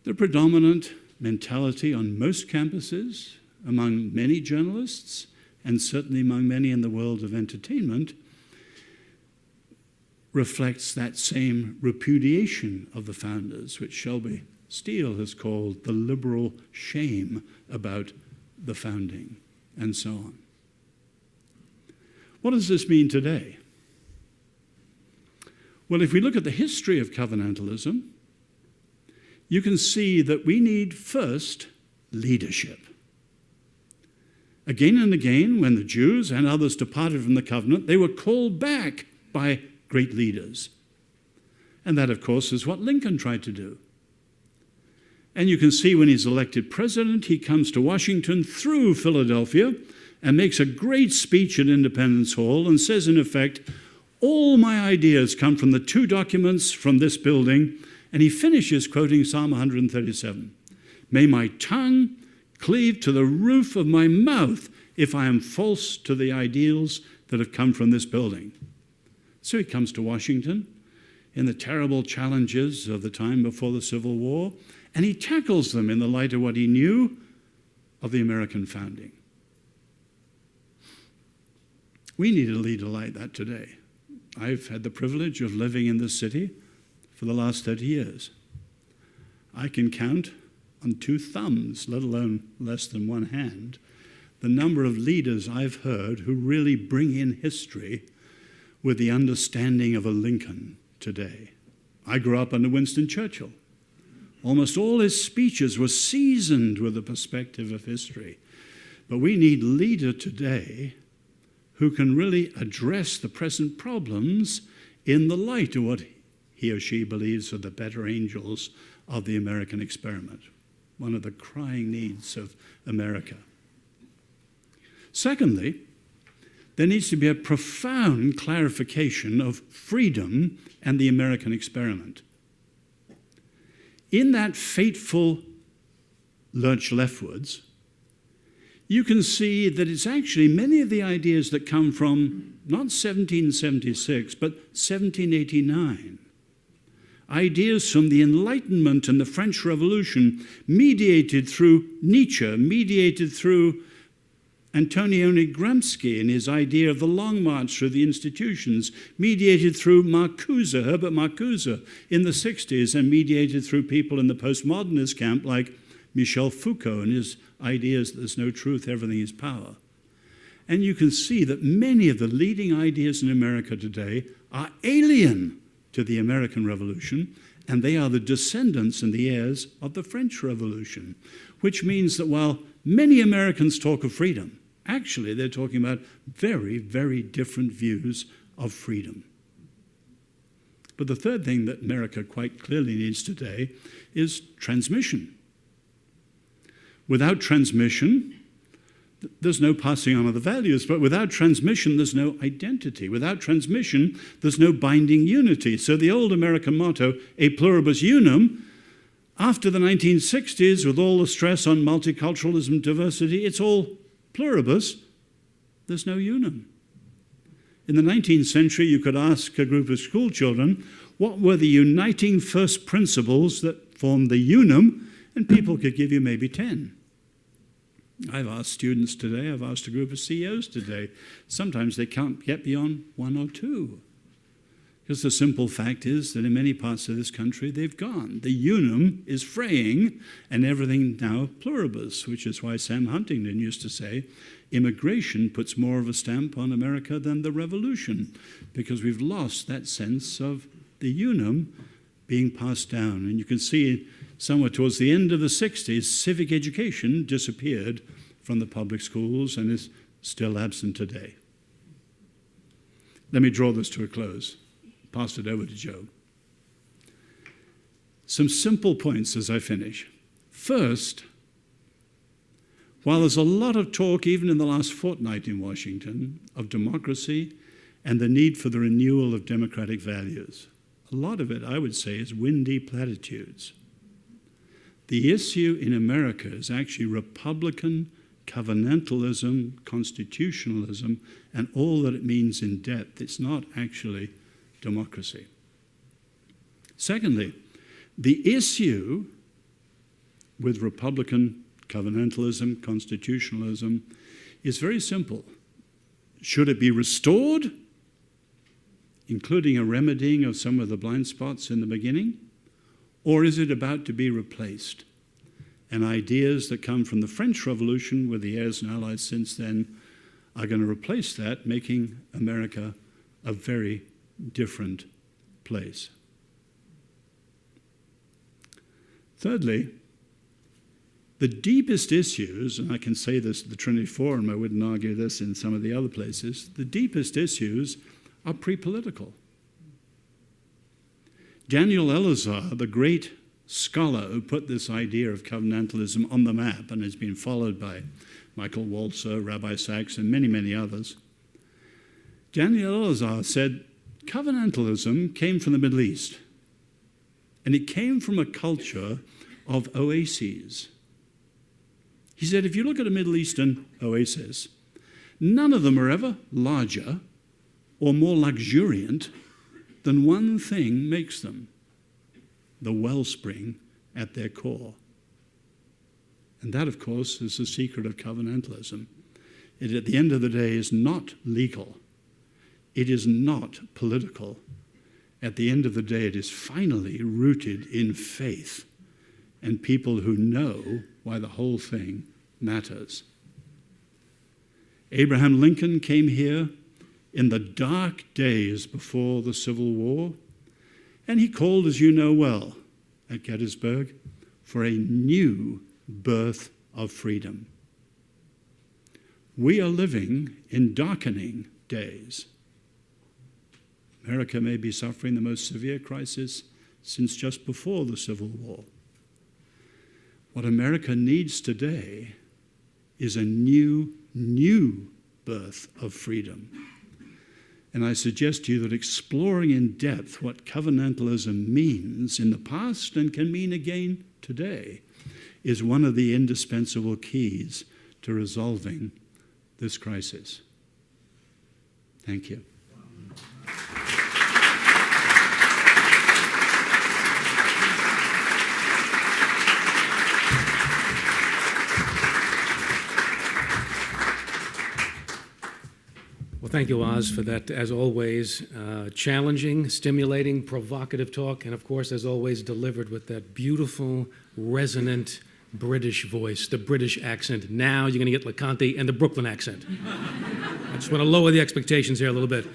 the predominant mentality on most campuses, among many journalists, and certainly among many in the world of entertainment, reflects that same repudiation of the founders, which Shelby Steele has called the liberal shame about the founding, and so on. What does this mean today? Well, if we look at the history of covenantalism, you can see that we need first leadership. Again and again, when the Jews and others departed from the covenant, they were called back by great leaders. And that, of course, is what Lincoln tried to do. And you can see when he's elected president, he comes to Washington through Philadelphia and makes a great speech at Independence Hall and says, in effect, all my ideas come from the two documents from this building. And he finishes quoting Psalm 137. May my tongue cleave to the roof of my mouth if I am false to the ideals that have come from this building. So he comes to Washington in the terrible challenges of the time before the Civil War, and he tackles them in the light of what he knew of the American founding. We need a leader like that today. I've had the privilege of living in this city for the last 30 years. I can count on two thumbs, let alone less than one hand, the number of leaders I've heard who really bring in history with the understanding of a Lincoln today. I grew up under Winston Churchill. Almost all his speeches were seasoned with the perspective of history. But we need a leader today who can really address the present problems in the light of what he or she believes are the better angels of the American experiment, one of the crying needs of America. Secondly, there needs to be a profound clarification of freedom and the American experiment. In that fateful lurch leftwards, you can see that it's actually many of the ideas that come from not 1776, but 1789. Ideas from the Enlightenment and the French Revolution, mediated through Nietzsche, mediated through Antonioni Gramsci and his idea of the long march through the institutions, mediated through Marcuse, Herbert Marcuse in the 60s, and mediated through people in the postmodernist camp like Michel Foucault and his ideas that there's no truth, everything is power. And you can see that many of the leading ideas in America today are alien to the American Revolution, and they are the descendants and the heirs of the French Revolution, which means that while many Americans talk of freedom, actually they're talking about very, very different views of freedom. But the third thing that America quite clearly needs today is transmission. Without transmission, there's no passing on of the values, but without transmission, there's no identity. Without transmission, there's no binding unity. So the old American motto, e pluribus unum, after the 1960s, with all the stress on multiculturalism, diversity, it's all pluribus, there's no unum. In the 19th century, you could ask a group of school children, what were the uniting first principles that formed the unum? And people could give you maybe 10. I've asked students today, I've asked a group of CEOs today. Sometimes they can't get beyond 1 or 2. Because the simple fact is that in many parts of this country, they've gone. The unum is fraying, and everything now pluribus, which is why Sam Huntington used to say, immigration puts more of a stamp on America than the revolution, because we've lost that sense of the unum being passed down. And you can see somewhere towards the end of the 60s, civic education disappeared from the public schools and is still absent today. Let me draw this to a close. Pass it over to Joe. Some simple points as I finish. First, while there's a lot of talk, even in the last fortnight in Washington, of democracy and the need for the renewal of democratic values, a lot of it, I would say, is windy platitudes. The issue in America is actually Republican covenantalism, constitutionalism, and all that it means in depth. It's not actually democracy. Secondly, the issue with Republican covenantalism, constitutionalism, is very simple. Should it be restored, including a remedying of some of the blind spots in the beginning, or is it about to be replaced? And ideas that come from the French Revolution, with the heirs and allies since then, are going to replace that, making America a very different place. Thirdly, the deepest issues, and I can say this at the Trinity Forum, I wouldn't argue this in some of the other places, the deepest issues are pre-political. Daniel Elazar, the great scholar who put this idea of covenantalism on the map and has been followed by Michael Walzer, Rabbi Sachs, and many, many others, Daniel Elazar said covenantalism came from the Middle East, and it came from a culture of oases. He said, if you look at a Middle Eastern oasis, none of them are ever larger or more luxuriant than one thing makes them: the wellspring at their core. And that, of course, is the secret of covenantalism. It, at the end of the day, is not legal. It is not political. At the end of the day, it is finally rooted in faith and people who know why the whole thing matters. Abraham Lincoln came here in the dark days before the Civil War, and he called, as you know well, at Gettysburg, for a new birth of freedom. We are living in darkening days. America may be suffering the most severe crisis since just before the Civil War. What America needs today is a new birth of freedom. And I suggest to you that exploring in depth what covenantalism means in the past and can mean again today is one of the indispensable keys to resolving this crisis. Thank you. Well, thank you, Oz, for that, as always, challenging, stimulating, provocative talk, and of course, as always, delivered with that beautiful, resonant British voice, the British accent. Now you're going to get Loconte and the Brooklyn accent. I just want to lower the expectations here a little bit.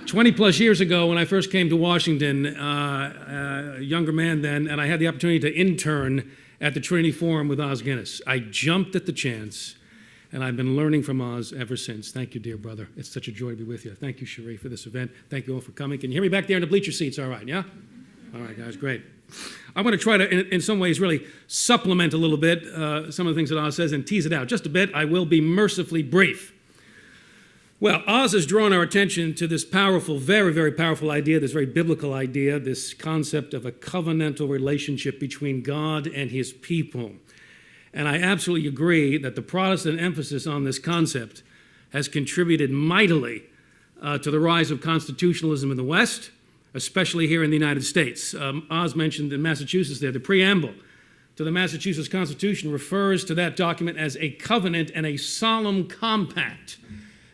20 plus years ago, when I first came to Washington, a younger man then, and I had the opportunity to intern at the Trinity Forum with Oz Guinness. I jumped at the chance. And I've been learning from Oz ever since. Thank you, dear brother. It's such a joy to be with you. Thank you, Cherie, for this event. Thank you all for coming. Can you hear me back there in the bleacher seats? All right, yeah? All right, guys, great. I'm going to try to, in some ways, really supplement a little bit some of the things that Oz says and tease it out just a bit. I will be mercifully brief. Well, Oz has drawn our attention to this powerful, very, very powerful idea, this very biblical idea, this concept of a covenantal relationship between God and his people. And I absolutely agree that the Protestant emphasis on this concept has contributed mightily to the rise of constitutionalism in the West, especially here in the United States. Oz mentioned in Massachusetts there, the preamble to the Massachusetts Constitution refers to that document as a covenant and a solemn compact.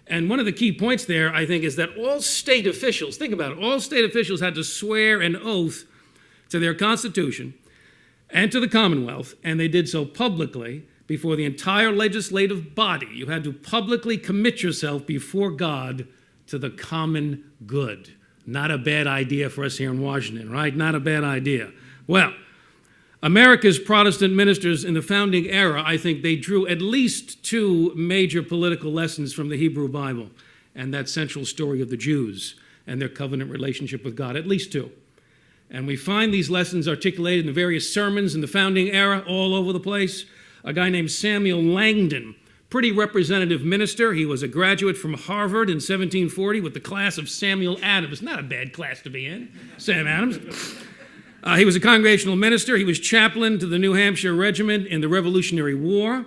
And one of the key points there, I think, is that all state officials, think about it, all state officials had to swear an oath to their Constitution and to the Commonwealth, and they did so publicly before the entire legislative body. You had to publicly commit yourself before God to the common good. Not a bad idea for us here in Washington, right? Not a bad idea. Well, America's Protestant ministers in the founding era, I think they drew at least two major political lessons from the Hebrew Bible and that central story of the Jews and their covenant relationship with God, at least two. And we find these lessons articulated in the various sermons in the founding era all over the place. A guy named Samuel Langdon, pretty representative minister. He was a graduate from Harvard in 1740 with the class of Samuel Adams. Not a bad class to be in, Sam Adams. He was a congregational minister. He was chaplain to the New Hampshire Regiment in the Revolutionary War.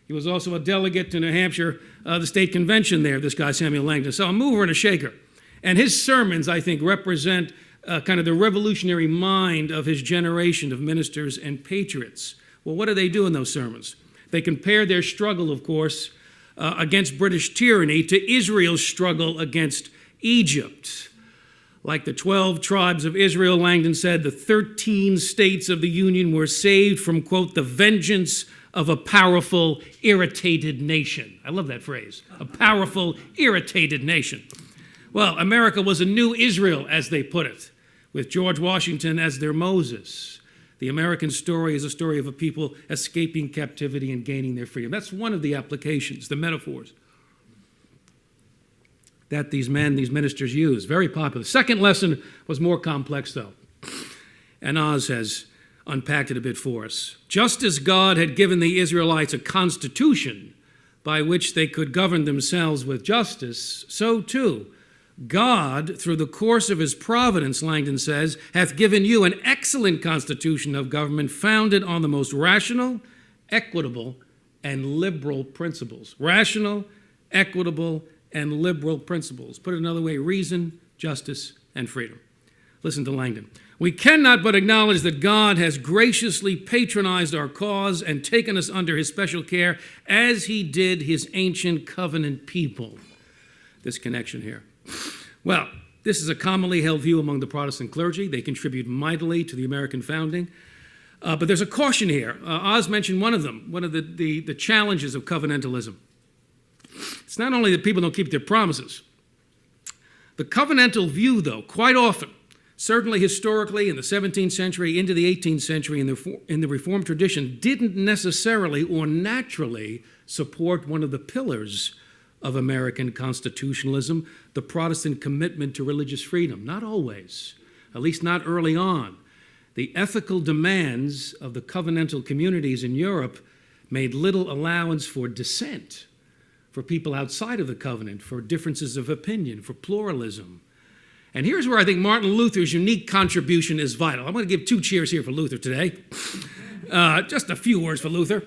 He was also a delegate to New Hampshire, the state convention there, this guy Samuel Langdon. So a mover and a shaker. And his sermons, I think, represent kind of the revolutionary mind of his generation of ministers and patriots. Well, what do they do in those sermons? They compare their struggle, of course, against British tyranny to Israel's struggle against Egypt. Like the 12 tribes of Israel, Langdon said, the 13 states of the Union were saved from, quote, the vengeance of a powerful, irritated nation. I love that phrase, a powerful, irritated nation. Well, America was a new Israel, as they put it, with George Washington as their Moses. The American story is a story of a people escaping captivity and gaining their freedom. That's one of the applications, the metaphors that these ministers use. Very popular. The second lesson was more complex, though. And Oz has unpacked it a bit for us. Just as God had given the Israelites a constitution by which they could govern themselves with justice, so too God, through the course of his providence, Langdon says, hath given you an excellent constitution of government founded on the most rational, equitable, and liberal principles. Rational, equitable, and liberal principles. Put it another way, reason, justice, and freedom. Listen to Langdon. We cannot but acknowledge that God has graciously patronized our cause and taken us under his special care as he did his ancient covenant people. This connection here. Well, this is a commonly held view among the Protestant clergy. They contribute mightily to the American founding. But there's a caution here. Oz mentioned one of them, one of the challenges of covenantalism. It's not only that people don't keep their promises. The covenantal view, though, quite often, certainly historically in the 17th century into the 18th century in the Reformed tradition, didn't necessarily or naturally support one of the pillars of American constitutionalism, the Protestant commitment to religious freedom. Not always, at least not early on. The ethical demands of the covenantal communities in Europe made little allowance for dissent, for people outside of the covenant, for differences of opinion, for pluralism. And here's where I think Martin Luther's unique contribution is vital. I'm going to give 2 cheers here for Luther today. Just a few words for Luther.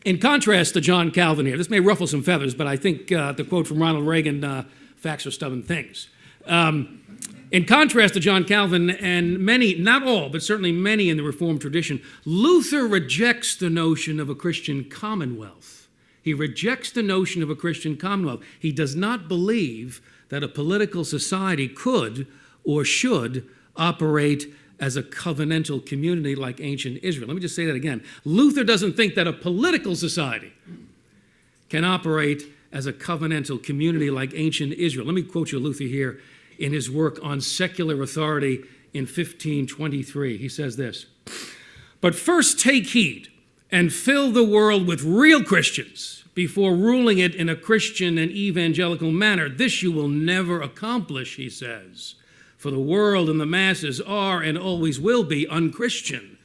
In contrast to John Calvin here, this may ruffle some feathers, but I think the quote from Ronald Reagan, facts are stubborn things. In contrast to John Calvin and many, not all, but certainly many in the Reformed tradition, Luther rejects the notion of a Christian commonwealth. He rejects the notion of a Christian commonwealth. He does not believe that a political society could or should operate as a covenantal community like ancient Israel. Let me just say that again. Luther doesn't think that a political society can operate as a covenantal community like ancient Israel. Let me quote you Luther here in his work on secular authority in 1523. He says this, "But first take heed and fill the world with real Christians before ruling it in a Christian and evangelical manner. This you will never accomplish," he says. "For the world and the masses are and always will be unchristian,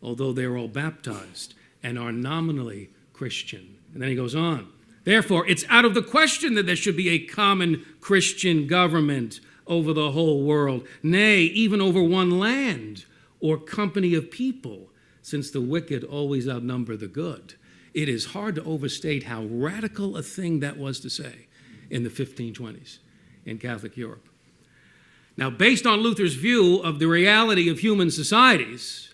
although they are all baptized and are nominally Christian." And then he goes on. "Therefore, it's out of the question that there should be a common Christian government over the whole world, nay, even over one land or company of people, since the wicked always outnumber the good." It is hard to overstate how radical a thing that was to say in the 1520s in Catholic Europe. Now, based on Luther's view of the reality of human societies,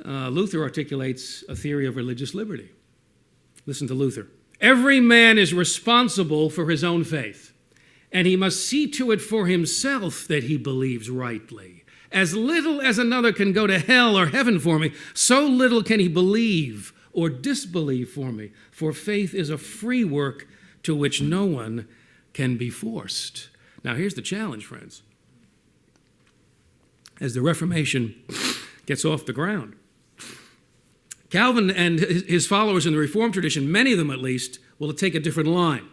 Luther articulates a theory of religious liberty. Listen to Luther. "Every man is responsible for his own faith, and he must see to it for himself that he believes rightly. As little as another can go to hell or heaven for me, so little can he believe or disbelieve for me, for faith is a free work to which no one can be forced." Now here's the challenge, friends. As the Reformation gets off the ground, Calvin and his followers in the Reformed tradition, many of them at least, will take a different line.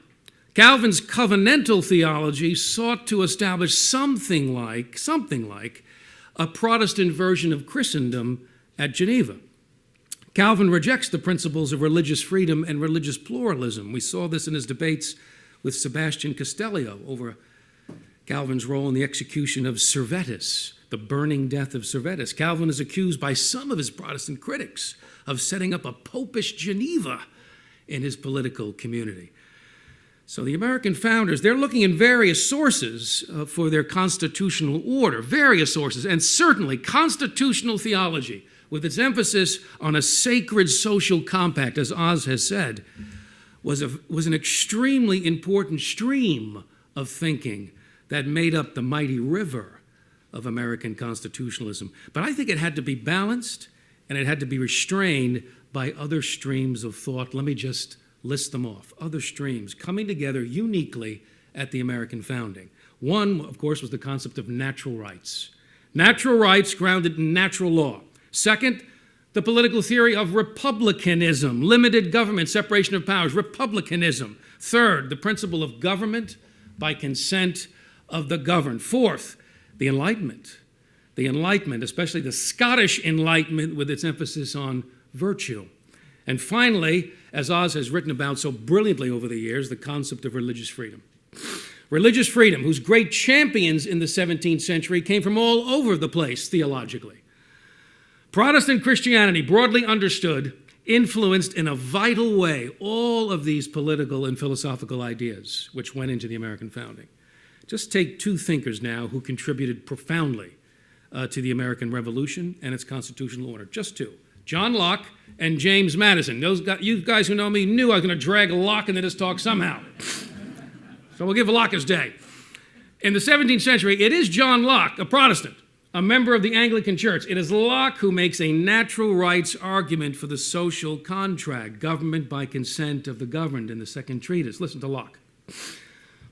Calvin's covenantal theology sought to establish something like a Protestant version of Christendom at Geneva. Calvin rejects the principles of religious freedom and religious pluralism. We saw this in his debates with Sebastian Castellio over Calvin's role in the execution of Servetus, the burning death of Servetus. Calvin is accused by some of his Protestant critics of setting up a popish Geneva in his political community. So the American founders, they're looking in various sources for their constitutional order, various sources, and certainly constitutional theology with its emphasis on a sacred social compact, as Oz has said, was an extremely important stream of thinking that made up the mighty river of American constitutionalism. But I think it had to be balanced, and it had to be restrained by other streams of thought. Let me just list them off. Other streams coming together uniquely at the American founding. One, of course, was the concept of natural rights. Natural rights grounded in natural law. Second, the political theory of republicanism, limited government, separation of powers, republicanism. Third, the principle of government by consent of the governed. Fourth, the Enlightenment. The Enlightenment, especially the Scottish Enlightenment with its emphasis on virtue. And finally, as Oz has written about so brilliantly over the years, the concept of religious freedom. Religious freedom, whose great champions in the 17th century came from all over the place theologically. Protestant Christianity, broadly understood, influenced in a vital way all of these political and philosophical ideas which went into the American founding. Just take two thinkers now who contributed profoundly to the American Revolution and its constitutional order. Just two. John Locke and James Madison. You guys who know me knew I was going to drag Locke into this talk somehow. So we'll give Locke his day. In the 17th century, it is John Locke, a Protestant, a member of the Anglican Church. It is Locke who makes a natural rights argument for the social contract, government by consent of the governed, in the second treatise. Listen to Locke.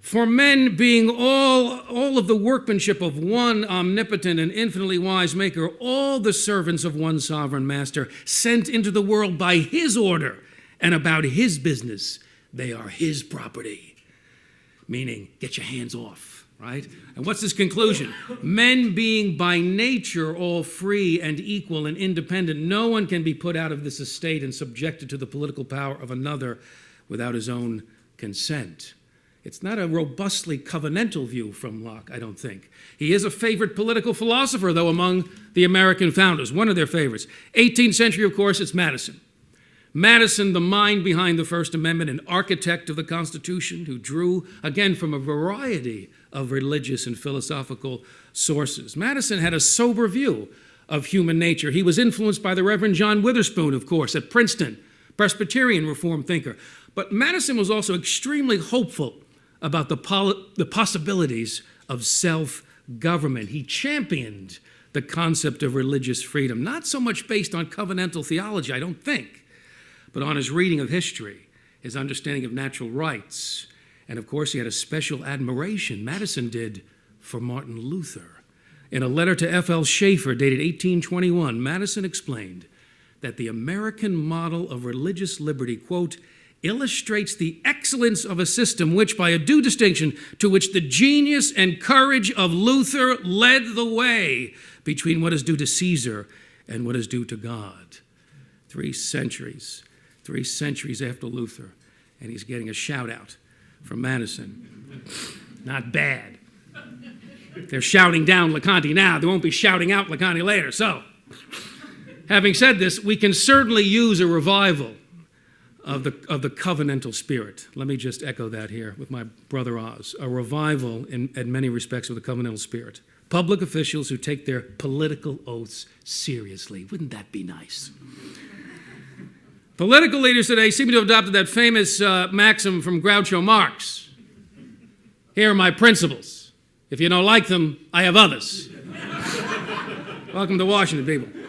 For men being all of the workmanship of one omnipotent and infinitely wise maker, all the servants of one sovereign master, sent into the world by his order and about his business, they are his property. Meaning, get your hands off, right? And what's his conclusion? Men being by nature all free and equal and independent, no one can be put out of this estate and subjected to the political power of another without his own consent. It's not a robustly covenantal view from Locke, I don't think. He is a favorite political philosopher, though, among the American founders, one of their favorites. 18th century, of course, it's Madison. Madison, the mind behind the First Amendment, an architect of the Constitution who drew, again, from a variety of religious and philosophical sources. Madison had a sober view of human nature. He was influenced by the Reverend John Witherspoon, of course, at Princeton, Presbyterian Reformed thinker. But Madison was also extremely hopeful about the possibilities of self-government. He championed the concept of religious freedom, not so much based on covenantal theology, I don't think, but on his reading of history, his understanding of natural rights, and of course he had a special admiration, Madison did, for Martin Luther. In a letter to F.L. Schaeffer dated 1821, Madison explained that the American model of religious liberty, quote, illustrates the excellence of a system which, by a due distinction, to which the genius and courage of Luther led the way between what is due to Caesar and what is due to God. 3 centuries after Luther, and he's getting a shout out from Madison. Not bad. They're shouting down Loconte now. They won't be shouting out Loconte later. So, having said this, we can certainly use a revival of the covenantal spirit. Let me just echo that here with my brother Oz. A revival in many respects of the covenantal spirit. Public officials who take their political oaths seriously. Wouldn't that be nice? Political leaders today seem to have adopted that famous maxim from Groucho Marx. Here are my principles. If you don't like them, I have others. Welcome to Washington, people.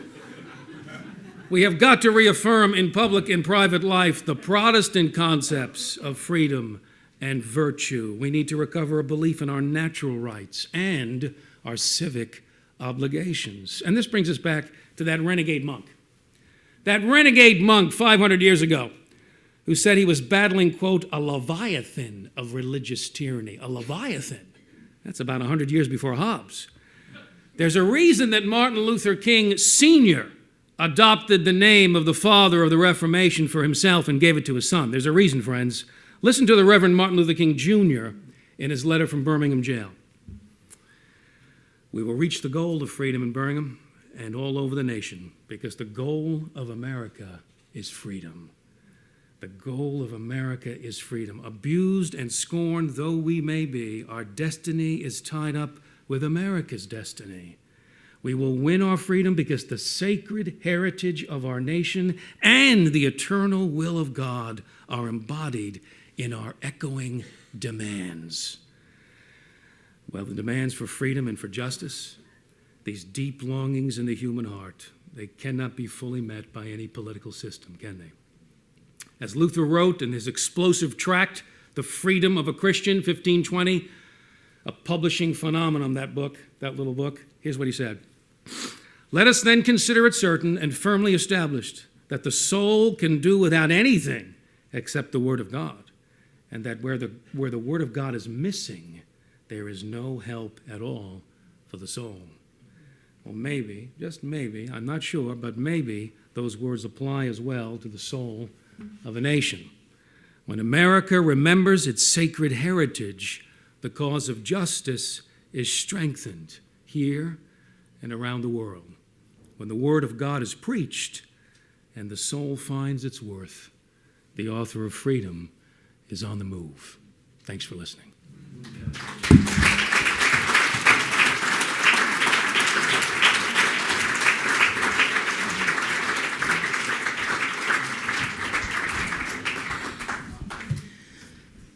We have got to reaffirm in public and private life the Protestant concepts of freedom and virtue. We need to recover a belief in our natural rights and our civic obligations. And this brings us back to that renegade monk. That renegade monk 500 years ago who said he was battling, quote, a leviathan of religious tyranny. A leviathan. That's about 100 years before Hobbes. There's a reason that Martin Luther King Sr. adopted the name of the father of the Reformation for himself and gave it to his son. There's a reason, friends. Listen to the Reverend Martin Luther King Jr. in his letter from Birmingham jail. We will reach the goal of freedom in Birmingham and all over the nation because the goal of America is freedom. The goal of America is freedom. Abused and scorned though we may be, our destiny is tied up with America's destiny. We will win our freedom because the sacred heritage of our nation and the eternal will of God are embodied in our echoing demands. Well, the demands for freedom and for justice, these deep longings in the human heart, they cannot be fully met by any political system, can they? As Luther wrote in his explosive tract, The Freedom of a Christian, 1520, a publishing phenomenon, that little book, here's what he said. Let us then consider it certain and firmly established that the soul can do without anything except the Word of God, and that where the Word of God is missing, there is no help at all for the soul. Well, maybe, just maybe, I'm not sure, but maybe those words apply as well to the soul of a nation. When America remembers its sacred heritage, the cause of justice is strengthened here and around the world. When the Word of God is preached and the soul finds its worth, the author of freedom is on the move. Thanks for listening.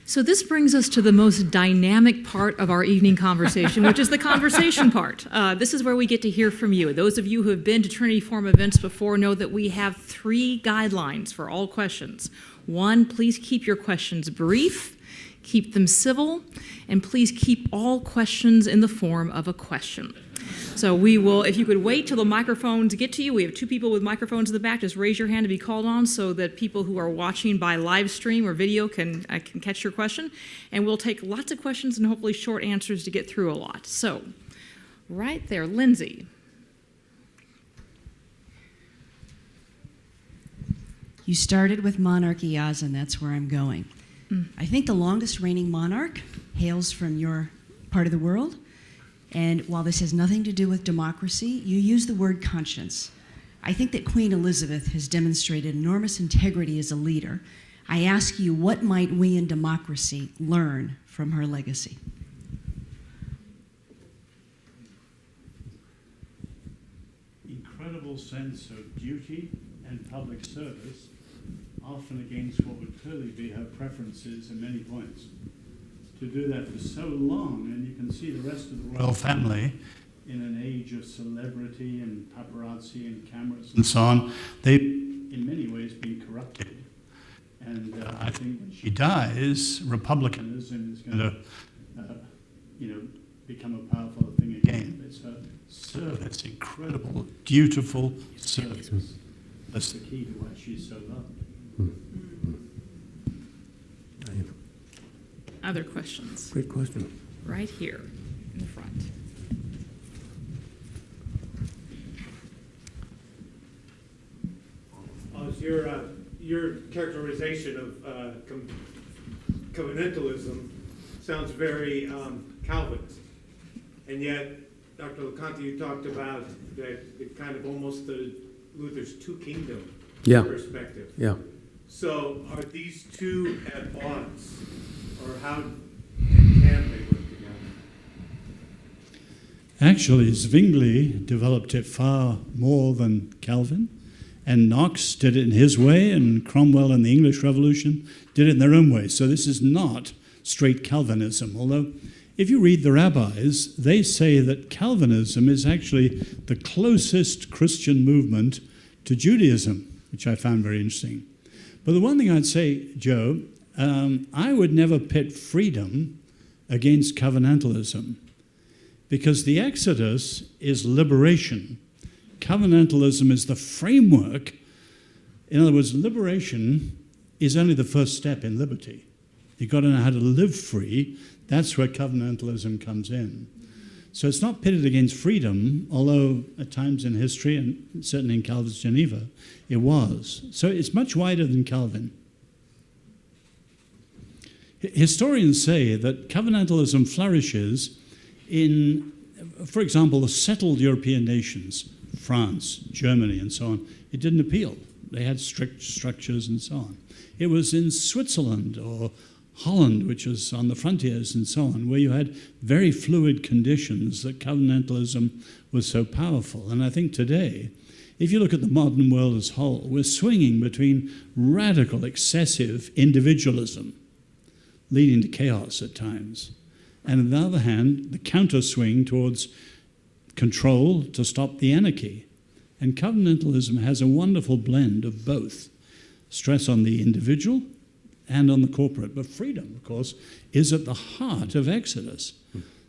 So this brings us to the most dynamic part of our evening conversation, which is the conversation part. This is where we get to hear from you. Those of you who have been to Trinity Forum events before know that we have 3 guidelines for all questions. 1, please keep your questions brief, keep them civil, and please keep all questions in the form of a question. So we will, if you could wait till the microphones get to you, we have 2 people with microphones in the back. Just raise your hand to be called on so that people who are watching by live stream or video can catch your question. And we'll take lots of questions and hopefully short answers to get through a lot. So, right there, Lindsay. You started with monarchy, Oz, and that's where I'm going. I think the longest reigning monarch hails from your part of the world. And while this has nothing to do with democracy, you use the word conscience. I think that Queen Elizabeth has demonstrated enormous integrity as a leader. I ask you, what might we in democracy learn from her legacy? Incredible sense of duty and public service, often against what would clearly be her preferences in many points. To do that for so long, and you can see the rest of the royal family in an age of celebrity and paparazzi and cameras and so on, they've in many ways been corrupted. And I think when she dies, republicanism is going to, become a powerful thing again. It's her service, incredible, dutiful service. That's the key to why she's so loved. Other questions? Great question. Right here in the front. Your characterization of covenantalism sounds very Calvinist, and yet, Dr. Loconte, you talked about that the kind of almost the Luther's two-kingdom perspective. Yeah. So are these two at odds, or how can they work together? Actually, Zwingli developed it far more than Calvin, and Knox did it in his way, and Cromwell and the English Revolution did it in their own way. So this is not straight Calvinism, although if you read the rabbis, they say that Calvinism is actually the closest Christian movement to Judaism, which I found very interesting. But the one thing I'd say, Joe, I would never pit freedom against covenantalism, because the Exodus is liberation. Covenantalism is the framework. In other words, liberation is only the first step in liberty. You've got to know how to live free. That's where covenantalism comes in. So it's not pitted against freedom, although at times in history, and certainly in Calvin's Geneva, it was. So it's much wider than Calvin. Historians say that covenantalism flourishes in, for example, the settled European nations, France, Germany, and so on. It didn't appeal. They had strict structures and so on. It was in Switzerland or Holland, which was on the frontiers and so on, where you had very fluid conditions that covenantalism was so powerful. And I think today, if you look at the modern world as a whole, we're swinging between radical, excessive individualism, leading to chaos at times, and on the other hand, the counter-swing towards control to stop the anarchy. And covenantalism has a wonderful blend of both, stress on the individual and on the corporate. But freedom, of course, is at the heart of Exodus.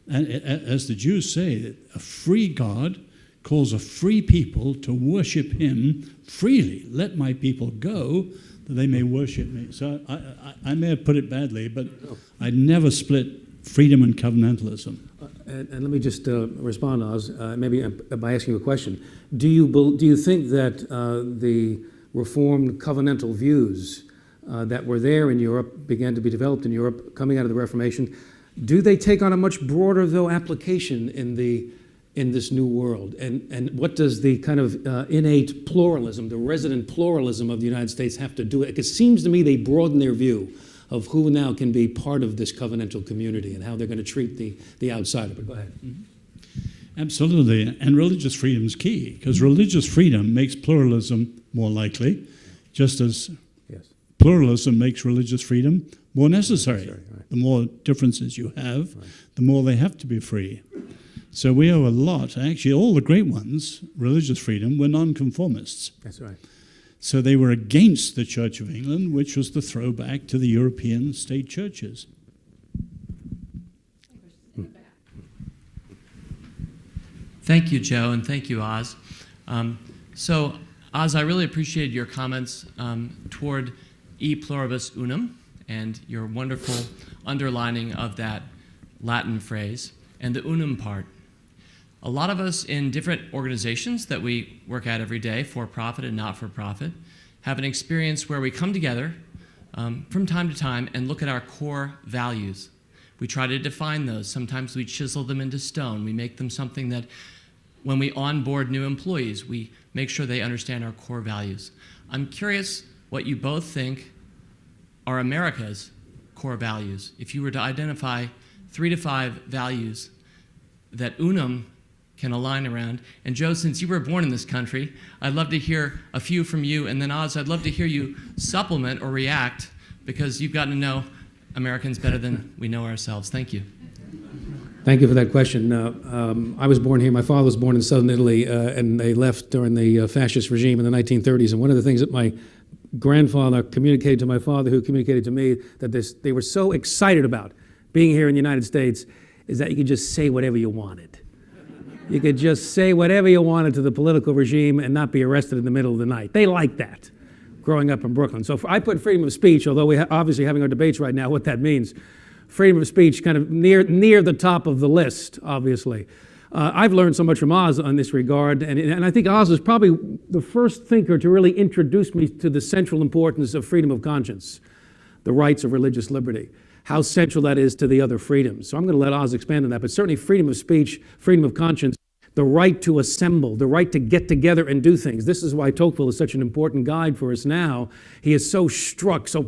And as the Jews say, a free God calls a free people to worship him freely. Let my people go, that they may worship me. So I may have put it badly, but I never split freedom and covenantalism. And let me just respond, Oz, maybe by asking you a question. Do you think that the Reformed covenantal views that were there in Europe, began to be developed in Europe, coming out of the Reformation, do they take on a much broader, though, application in this new world? And what does the kind of innate pluralism, the resident pluralism of the United States have to do with it? It seems to me they broaden their view of who now can be part of this covenantal community and how they're going to treat the outsider. But go ahead. Mm-hmm. Absolutely. And religious freedom is key, because religious freedom makes pluralism more likely, just as pluralism makes religious freedom more necessary. Right. The more differences you have, the more they have to be free. So we owe a lot. Actually, all the great ones, religious freedom, were nonconformists. That's right. So they were against the Church of England, which was the throwback to the European state churches. Thank you, Joe, and thank you, Oz. So, Oz, I really appreciated your comments toward e pluribus unum and your wonderful underlining of that Latin phrase and the unum part. A lot of us in different organizations that we work at every day, for-profit and not-for-profit, have an experience where we come together from time to time and look at our core values. We try to define those. Sometimes we chisel them into stone. We make them something that when we onboard new employees, we make sure they understand our core values. I'm curious what you both think are America's core values. If you were to identify 3 to 5 values that unum can align around. And Joe, since you were born in this country, I'd love to hear a few from you. And then Oz, I'd love to hear you supplement or react, because you've gotten to know Americans better than we know ourselves. Thank you. Thank you for that question. I was born here. My father was born in southern Italy, and they left during the fascist regime in the 1930s. And one of the things that my grandfather communicated to my father, who communicated to me, that they were so excited about being here in the United States, is that you could just say whatever you wanted. You could just say whatever you wanted to the political regime and not be arrested in the middle of the night. They liked that, growing up in Brooklyn. So I put freedom of speech, although we're obviously having our debates right now what that means. Freedom of speech kind of near the top of the list, obviously. I've learned so much from Oz on this regard, and I think Oz is probably the first thinker to really introduce me to the central importance of freedom of conscience, the rights of religious liberty, how central that is to the other freedoms. So I'm going to let Oz expand on that, but certainly freedom of speech, freedom of conscience, the right to assemble, the right to get together and do things. This is why Tocqueville is such an important guide for us now. He is so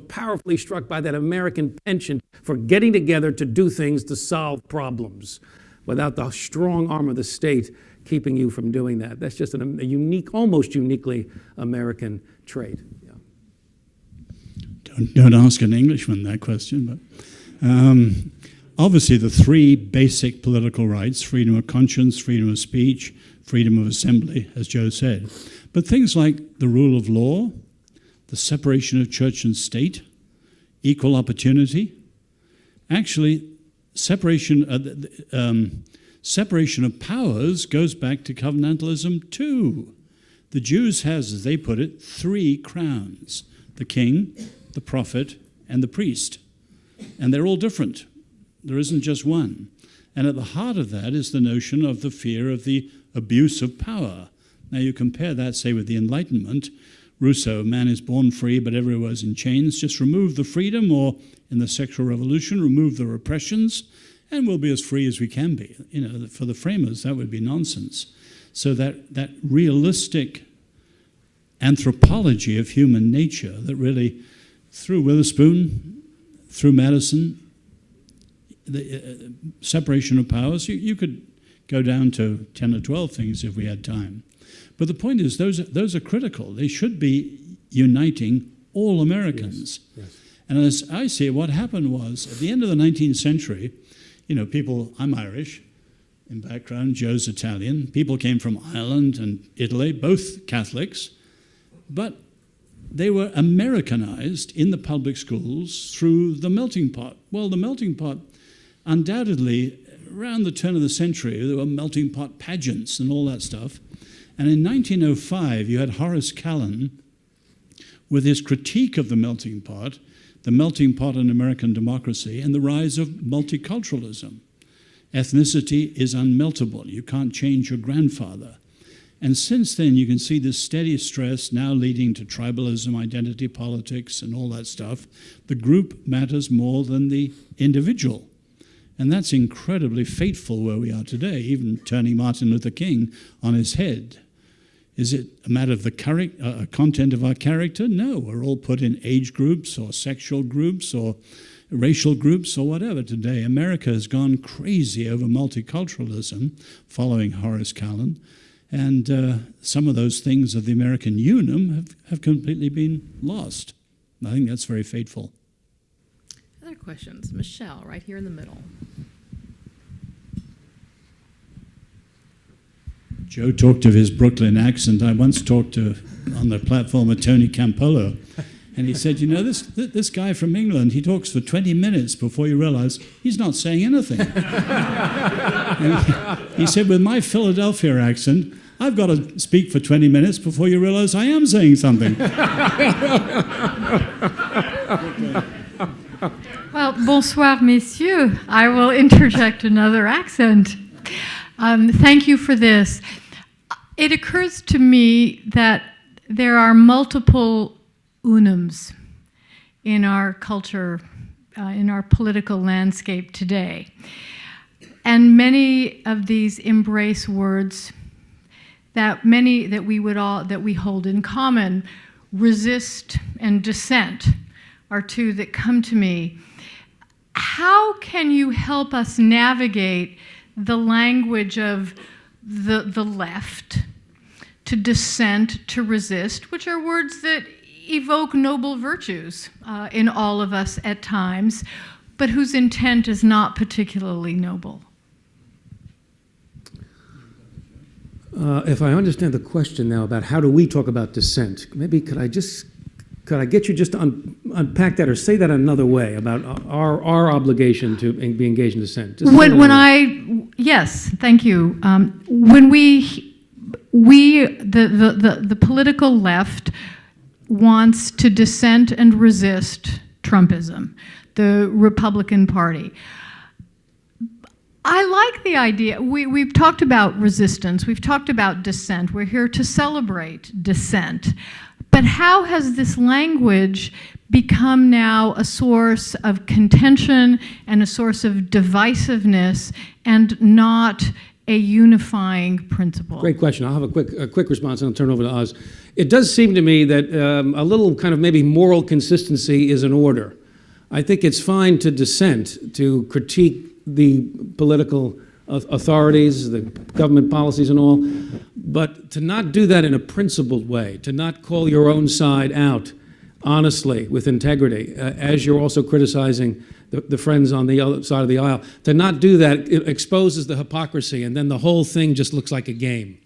powerfully struck by that American penchant for getting together to do things to solve problems without the strong arm of the state keeping you from doing that. That's just a unique, almost uniquely American trait. Don't ask an Englishman that question, but obviously the 3 basic political rights, freedom of conscience, freedom of speech, freedom of assembly, as Joe said. But things like the rule of law, the separation of church and state, equal opportunity, actually separation of powers goes back to covenantalism too. The Jews has, as they put it, 3 crowns: the king, the prophet, and the priest. And they're all different. There isn't just one. And at the heart of that is the notion of the fear of the abuse of power. Now you compare that, say, with the Enlightenment. Rousseau, man is born free, but everywhere's in chains. Just remove the freedom, or in the sexual revolution, remove the repressions, and we'll be as free as we can be. For the framers, that would be nonsense. So that realistic anthropology of human nature that really, through Witherspoon, through Madison, the separation of powers. You could go down to 10 or 12 things if we had time. But the point is, those are critical. They should be uniting all Americans. Yes, yes. And as I see it, what happened was, at the end of the 19th century, I'm Irish in background, Joe's Italian. People came from Ireland and Italy, both Catholics, but they were Americanized in the public schools through the melting pot. Well, the melting pot, undoubtedly, around the turn of the century, there were melting pot pageants and all that stuff. And in 1905, you had Horace Callan with his critique of the melting pot in American democracy, and the rise of multiculturalism. Ethnicity is unmeltable. You can't change your grandfather. And since then, you can see this steady stress now leading to tribalism, identity politics, and all that stuff. The group matters more than the individual. And that's incredibly fateful where we are today, even turning Martin Luther King on his head. Is it a matter of the content of our character? No, we're all put in age groups or sexual groups or racial groups or whatever today. America has gone crazy over multiculturalism, following Horace Callan, and some of those things of the American Union have completely been lost. I think that's very fateful. Other questions? Michelle, right here in the middle. Joe talked of his Brooklyn accent. I once talked on the platform of Tony Campolo, and he said, this guy from England, he talks for 20 minutes before you realize he's not saying anything. And he said, with my Philadelphia accent, I've got to speak for 20 minutes before you realize I am saying something. Well, bonsoir, messieurs. I will interject another accent. Thank you for this. It occurs to me that there are multiple unums in our culture, in our political landscape today. And many of these embrace words that we hold in common. Resist and dissent are two that come to me. How can you help us navigate the language of the left, to dissent, to resist, which are words that evoke noble virtues in all of us at times, but whose intent is not particularly noble? If I understand the question now about how do we talk about dissent, maybe could I get you just to unpack that or say that another way about our obligation to be engaged in dissent? Yes, thank you. When the political left wants to dissent and resist Trumpism, the Republican Party. I like the idea. We've talked about resistance. We've talked about dissent. We're here to celebrate dissent. But how has this language become now a source of contention and a source of divisiveness and not a unifying principle? Great question. I'll have a quick response and I'll turn over to Oz. It does seem to me that a little kind of maybe moral consistency is in order. I think it's fine to dissent, to critique the political authorities, the government policies and all, but to not do that in a principled way, to not call your own side out honestly, with integrity, as you're also criticizing the friends on the other side of the aisle. To not do that, it exposes the hypocrisy, and then the whole thing just looks like a game.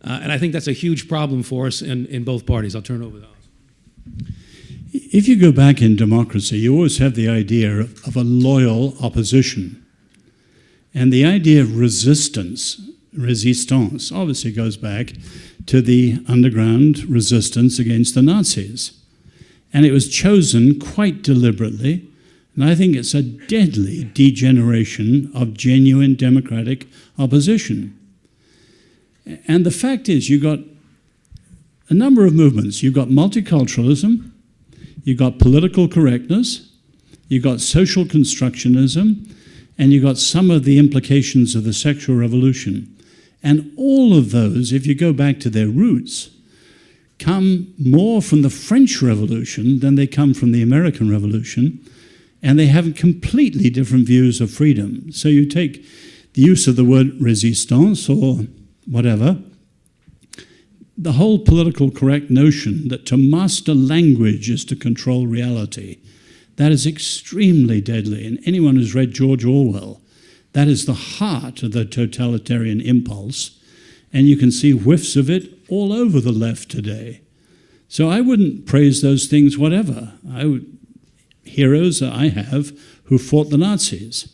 And I think that's a huge problem for us in both parties. I'll turn it over to Oz. If you go back in democracy, you always have the idea of a loyal opposition. And the idea of resistance obviously goes back to the underground resistance against the Nazis. And it was chosen quite deliberately, and I think it's a deadly degeneration of genuine democratic opposition. And the fact is, you've got a number of movements. You've got multiculturalism, you've got political correctness, you've got social constructionism, and you've got some of the implications of the sexual revolution. And all of those, if you go back to their roots, come more from the French Revolution than they come from the American Revolution. and they have completely different views of freedom. So you take the use of the word resistance or whatever, the whole political correct notion that to master language is to control reality, that is extremely deadly. And anyone who's read George Orwell, that is the heart of the totalitarian impulse, and you can see whiffs of it all over the left today. So I wouldn't praise those things whatever. Heroes that I have who fought the Nazis.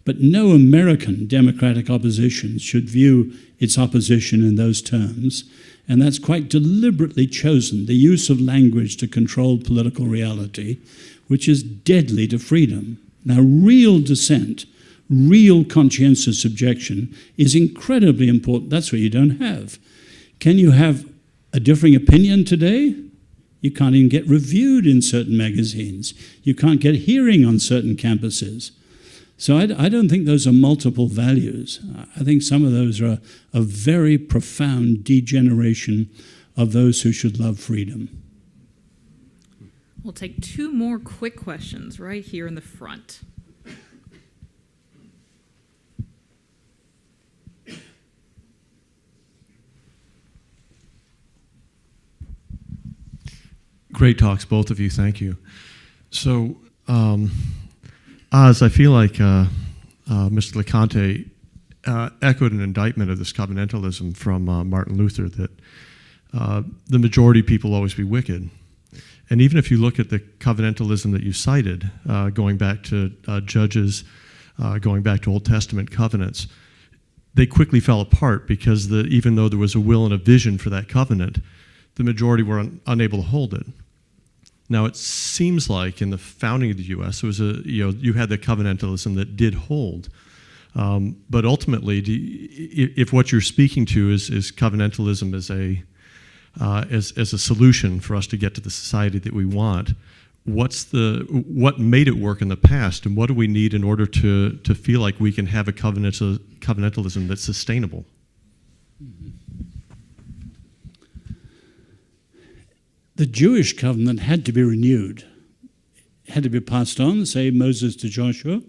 But no American democratic opposition should view its opposition in those terms, and that's quite deliberately chosen, the use of language to control political reality, which is deadly to freedom. Now, real dissent, real conscientious objection is incredibly important. That's what you don't have. Can you have a differing opinion today? You can't even get reviewed in certain magazines. You can't get hearing on certain campuses. So I don't think those are multiple values. I think some of those are a very profound degeneration of those who should love freedom. We'll take two more quick questions right here in the front. Great talks, both of you. Thank you. So, Oz, I feel like Mr. Loconte echoed an indictment of this covenantalism from Martin Luther, that the majority of people will always be wicked. And even if you look at the covenantalism that you cited, going back to Judges, going back to Old Testament covenants, they quickly fell apart because even though there was a will and a vision for that covenant, the majority were unable to hold it. Now, it seems like in the founding of the U.S., it was you had the covenantalism that did hold. But ultimately, if what you're speaking to is covenantalism as a solution for us to get to the society that we want, what made it work in the past, and what do we need in order to feel like we can have a covenantalism that's sustainable? Mm-hmm. The Jewish covenant had to be renewed. It had to be passed on, say Moses to Joshua,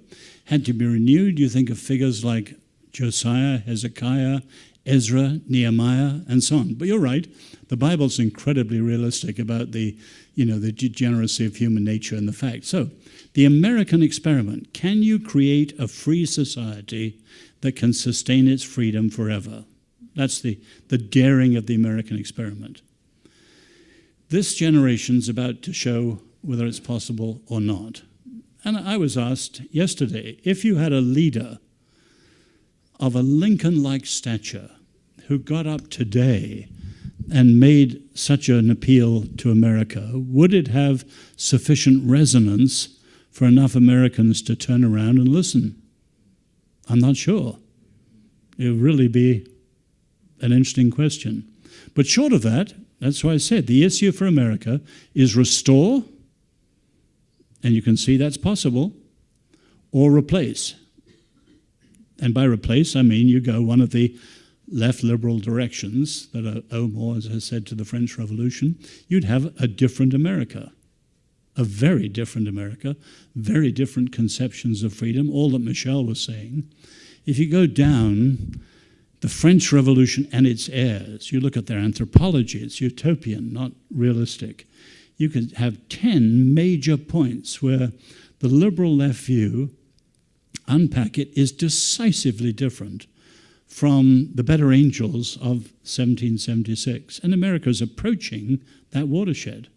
had to be renewed. You think of figures like Josiah, Hezekiah, Ezra, Nehemiah, and so on. But you're right, the Bible's incredibly realistic about the degeneracy of human nature and the fact. So, the American experiment, can you create a free society that can sustain its freedom forever? That's the daring of the American experiment. This generation's about to show whether it's possible or not. And I was asked yesterday, if you had a leader of a Lincoln-like stature who got up today and made such an appeal to America, would it have sufficient resonance for enough Americans to turn around and listen? I'm not sure. It would really be an interesting question. But short of that, that's why I said the issue for America is restore, and you can see that's possible, or replace. And by replace, I mean you go one of the left liberal directions that Omar has said to the French Revolution. You'd have a different America, a very different America, very different conceptions of freedom, all that Michelle was saying. If you go down the French Revolution and its heirs, you look at their anthropology, it's utopian, not realistic. You could have 10 major points where the liberal left view, unpack it, is decisively different from the better angels of 1776. And America is approaching that watershed.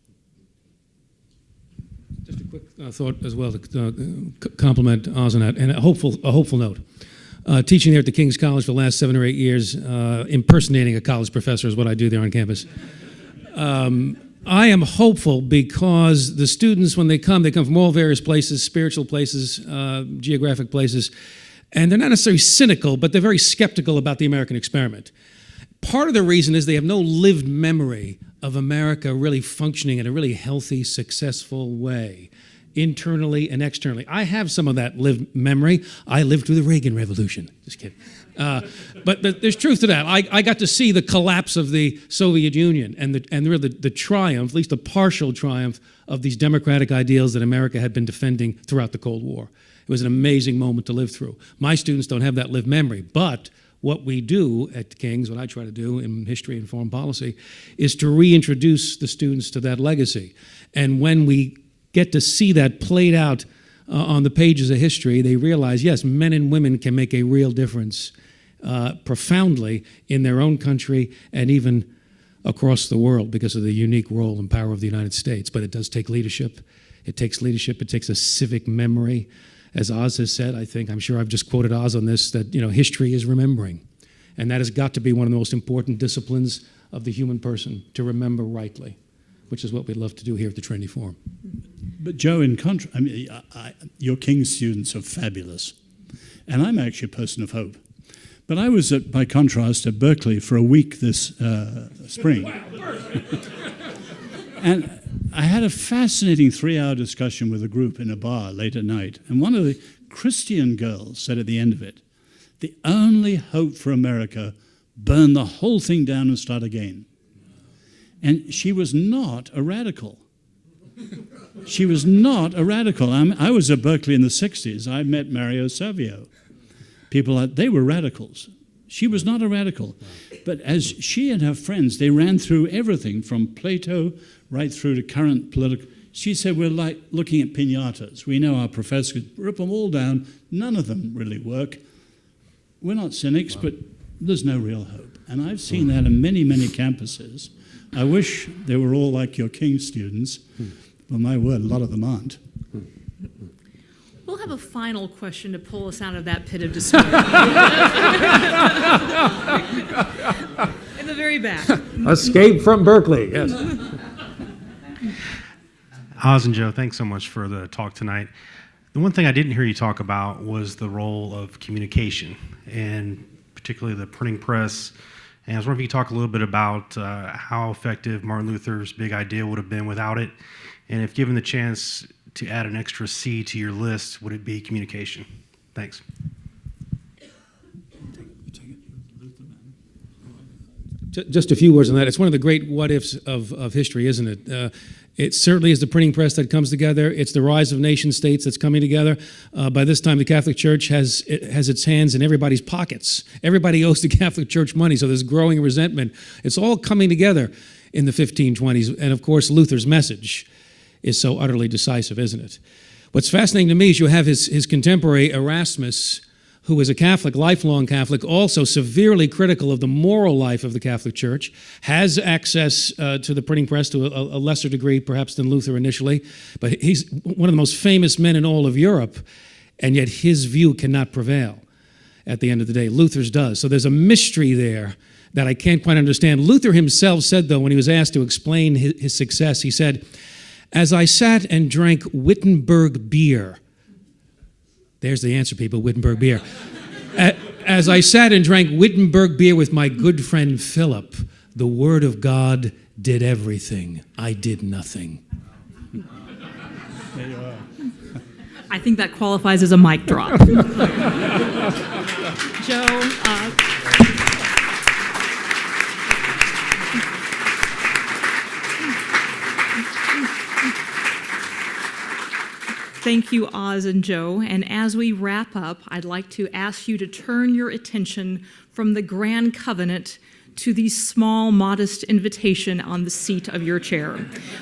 Just a quick thought as well to compliment Oz on that, and a hopeful note. Teaching there at the King's College for the last 7 or 8 years, impersonating a college professor is what I do there on campus. I am hopeful because the students, when they come from all various places, spiritual places, geographic places, and they're not necessarily cynical, but they're very skeptical about the American experiment. Part of the reason is they have no lived memory of America really functioning in a really healthy, successful way, internally and externally. I have some of that lived memory. I lived through the Reagan Revolution. Just kidding. But there's truth to that. I got to see the collapse of the Soviet Union and really the triumph, at least a partial triumph, of these democratic ideals that America had been defending throughout the Cold War. It was an amazing moment to live through. My students don't have that lived memory, but what we do at King's, what I try to do in history and foreign policy, is to reintroduce the students to that legacy. And when we get to see that played out on the pages of history, they realize, yes, men and women can make a real difference profoundly in their own country and even across the world because of the unique role and power of the United States. But it does take leadership. It takes leadership. It takes a civic memory. As Oz has said, I'm sure I've just quoted Oz on this, that history is remembering. And that has got to be one of the most important disciplines of the human person, to remember rightly, which is what we love to do here at the Trinity Forum. But Joe, in contrast, your King's students are fabulous. And I'm actually a person of hope. But I was, by contrast, at Berkeley for a week this spring. And I had a fascinating 3-hour discussion with a group in a bar late at night. And one of the Christian girls said at the end of it, the only hope for America, burn the whole thing down and start again. And she was not a radical. She was not a radical. I was at Berkeley in the 60s. I met Mario Savio. They were radicals. She was not a radical. But as she and her friends, they ran through everything from Plato right through to current political. She said, we're like looking at piñatas. We know our professors rip them all down. None of them really work. We're not cynics, but there's no real hope. And I've seen that in many, many campuses. I wish they were all like your King students, but my word, a lot of them aren't. We'll have a final question to pull us out of that pit of despair. In the very back. Escape from Berkeley, yes. Oz and Joe, thanks so much for the talk tonight. The one thing I didn't hear you talk about was the role of communication, and particularly the printing press. And I was wondering if you could talk a little bit about how effective Martin Luther's big idea would have been without it, and if given the chance to add an extra C to your list, would it be communication? Thanks. Just a few words on that. It's one of the great what-ifs of history, isn't it? It certainly is the printing press that comes together. It's the rise of nation-states that's coming together. By this time, the Catholic Church has its hands in everybody's pockets. Everybody owes the Catholic Church money, so there's growing resentment. It's all coming together in the 1520s. And, of course, Luther's message is so utterly decisive, isn't it? What's fascinating to me is you have his contemporary Erasmus, who is a Catholic, lifelong Catholic, also severely critical of the moral life of the Catholic Church, has access to the printing press to a lesser degree perhaps than Luther initially, but he's one of the most famous men in all of Europe, and yet his view cannot prevail at the end of the day. Luther's does. So there's a mystery there that I can't quite understand. Luther himself said, though, when he was asked to explain his success, he said, "As I sat and drank Wittenberg beer," there's the answer, people, Wittenberg beer. As I sat and drank Wittenberg beer with my good friend Philip, the Word of God did everything. I did nothing. There you are. I think that qualifies as a mic drop. Joe, thank you, Oz and Joe. And as we wrap up, I'd like to ask you to turn your attention from the grand covenant to the small, modest invitation on the seat of your chair,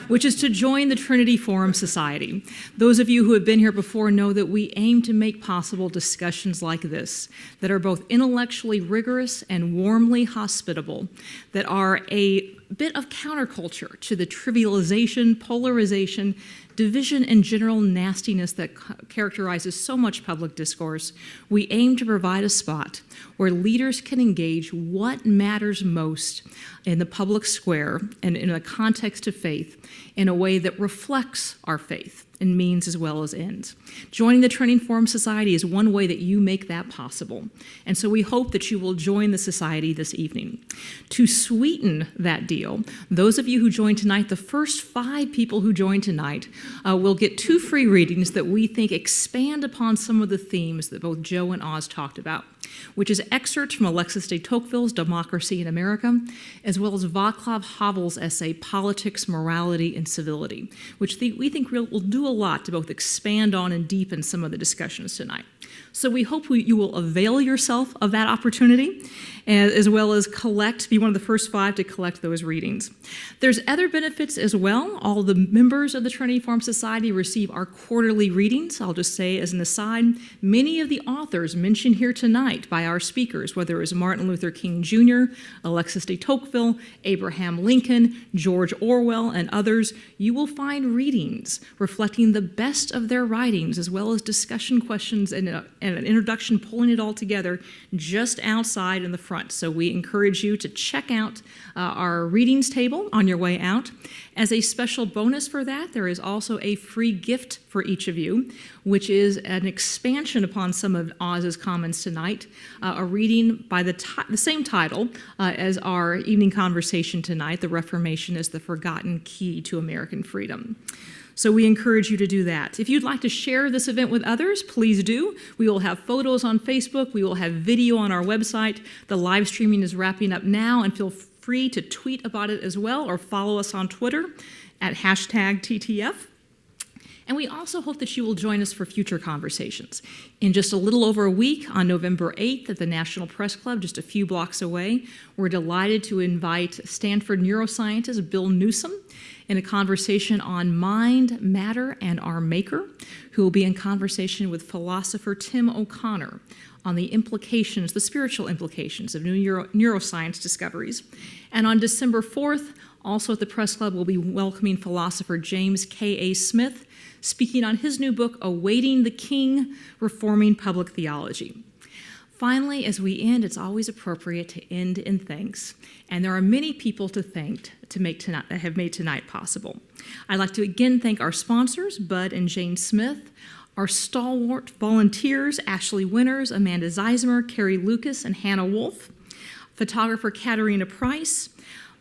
which is to join the Trinity Forum Society. Those of you who have been here before know that we aim to make possible discussions like this that are both intellectually rigorous and warmly hospitable, that are a bit of counterculture to the trivialization, polarization, division, and general nastiness that characterizes so much public discourse. We aim to provide a spot where leaders can engage what matters most in the public square and in a context of faith in a way that reflects our faith in means as well as ends. Joining the Trinity Forum Society is one way that you make that possible. And so we hope that you will join the society this evening. To sweeten that deal, those of you who join tonight, the first 5 people who join tonight will get 2 free readings that we think expand upon some of the themes that both Joe and Oz talked about. which is excerpts from Alexis de Tocqueville's Democracy in America, as well as Václav Havel's essay, Politics, Morality, and Civility, which we think will do a lot to both expand on and deepen some of the discussions tonight. So we hope you will avail yourself of that opportunity, as well as be one of the first 5 to collect those readings. There's other benefits as well. All the members of the Trinity Forum Society receive our quarterly readings. I'll just say as an aside, many of the authors mentioned here tonight by our speakers, whether it was Martin Luther King Jr., Alexis de Tocqueville, Abraham Lincoln, George Orwell, and others, you will find readings reflecting the best of their writings, as well as discussion questions and an introduction pulling it all together just outside in the front. So we encourage you to check out our readings table on your way out. As a special bonus for that, there is also a free gift for each of you, which is an expansion upon some of Oz's comments tonight, a reading by the same title as our evening conversation tonight, The Reformation as the Forgotten Key to American Freedom. So we encourage you to do that. If you'd like to share this event with others, please do. We will have photos on Facebook. We will have video on our website. The live streaming is wrapping up now, and feel free to tweet about it as well or follow us on Twitter at #TTF. And we also hope that you will join us for future conversations. In just a little over a week, on November 8th at the National Press Club, just a few blocks away, we're delighted to invite Stanford neuroscientist Bill Newsom in a conversation on mind, matter, and our maker, who will be in conversation with philosopher Tim O'Connor on the spiritual implications of new neuroscience discoveries. And on December 4th, also at the Press Club, we'll be welcoming philosopher James K.A. Smith, speaking on his new book, Awaiting the King, Reforming Public Theology. Finally, as we end, it's always appropriate to end in thanks. And there are many people to thank that have made tonight possible. I'd like to again thank our sponsors, Bud and Jane Smith, our stalwart volunteers, Ashley Winters, Amanda Zeismer, Carrie Lucas, and Hannah Wolf, photographer Katarina Price,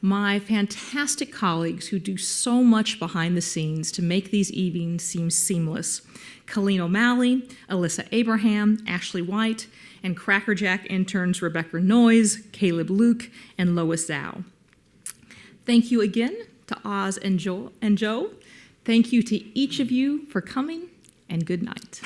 my fantastic colleagues who do so much behind the scenes to make these evenings seem seamless, Colleen O'Malley, Alyssa Abraham, Ashley White, and Crackerjack interns Rebecca Noyes, Caleb Luke, and Lois Zhao. Thank you again to Oz and Joe. Thank you to each of you for coming, and good night.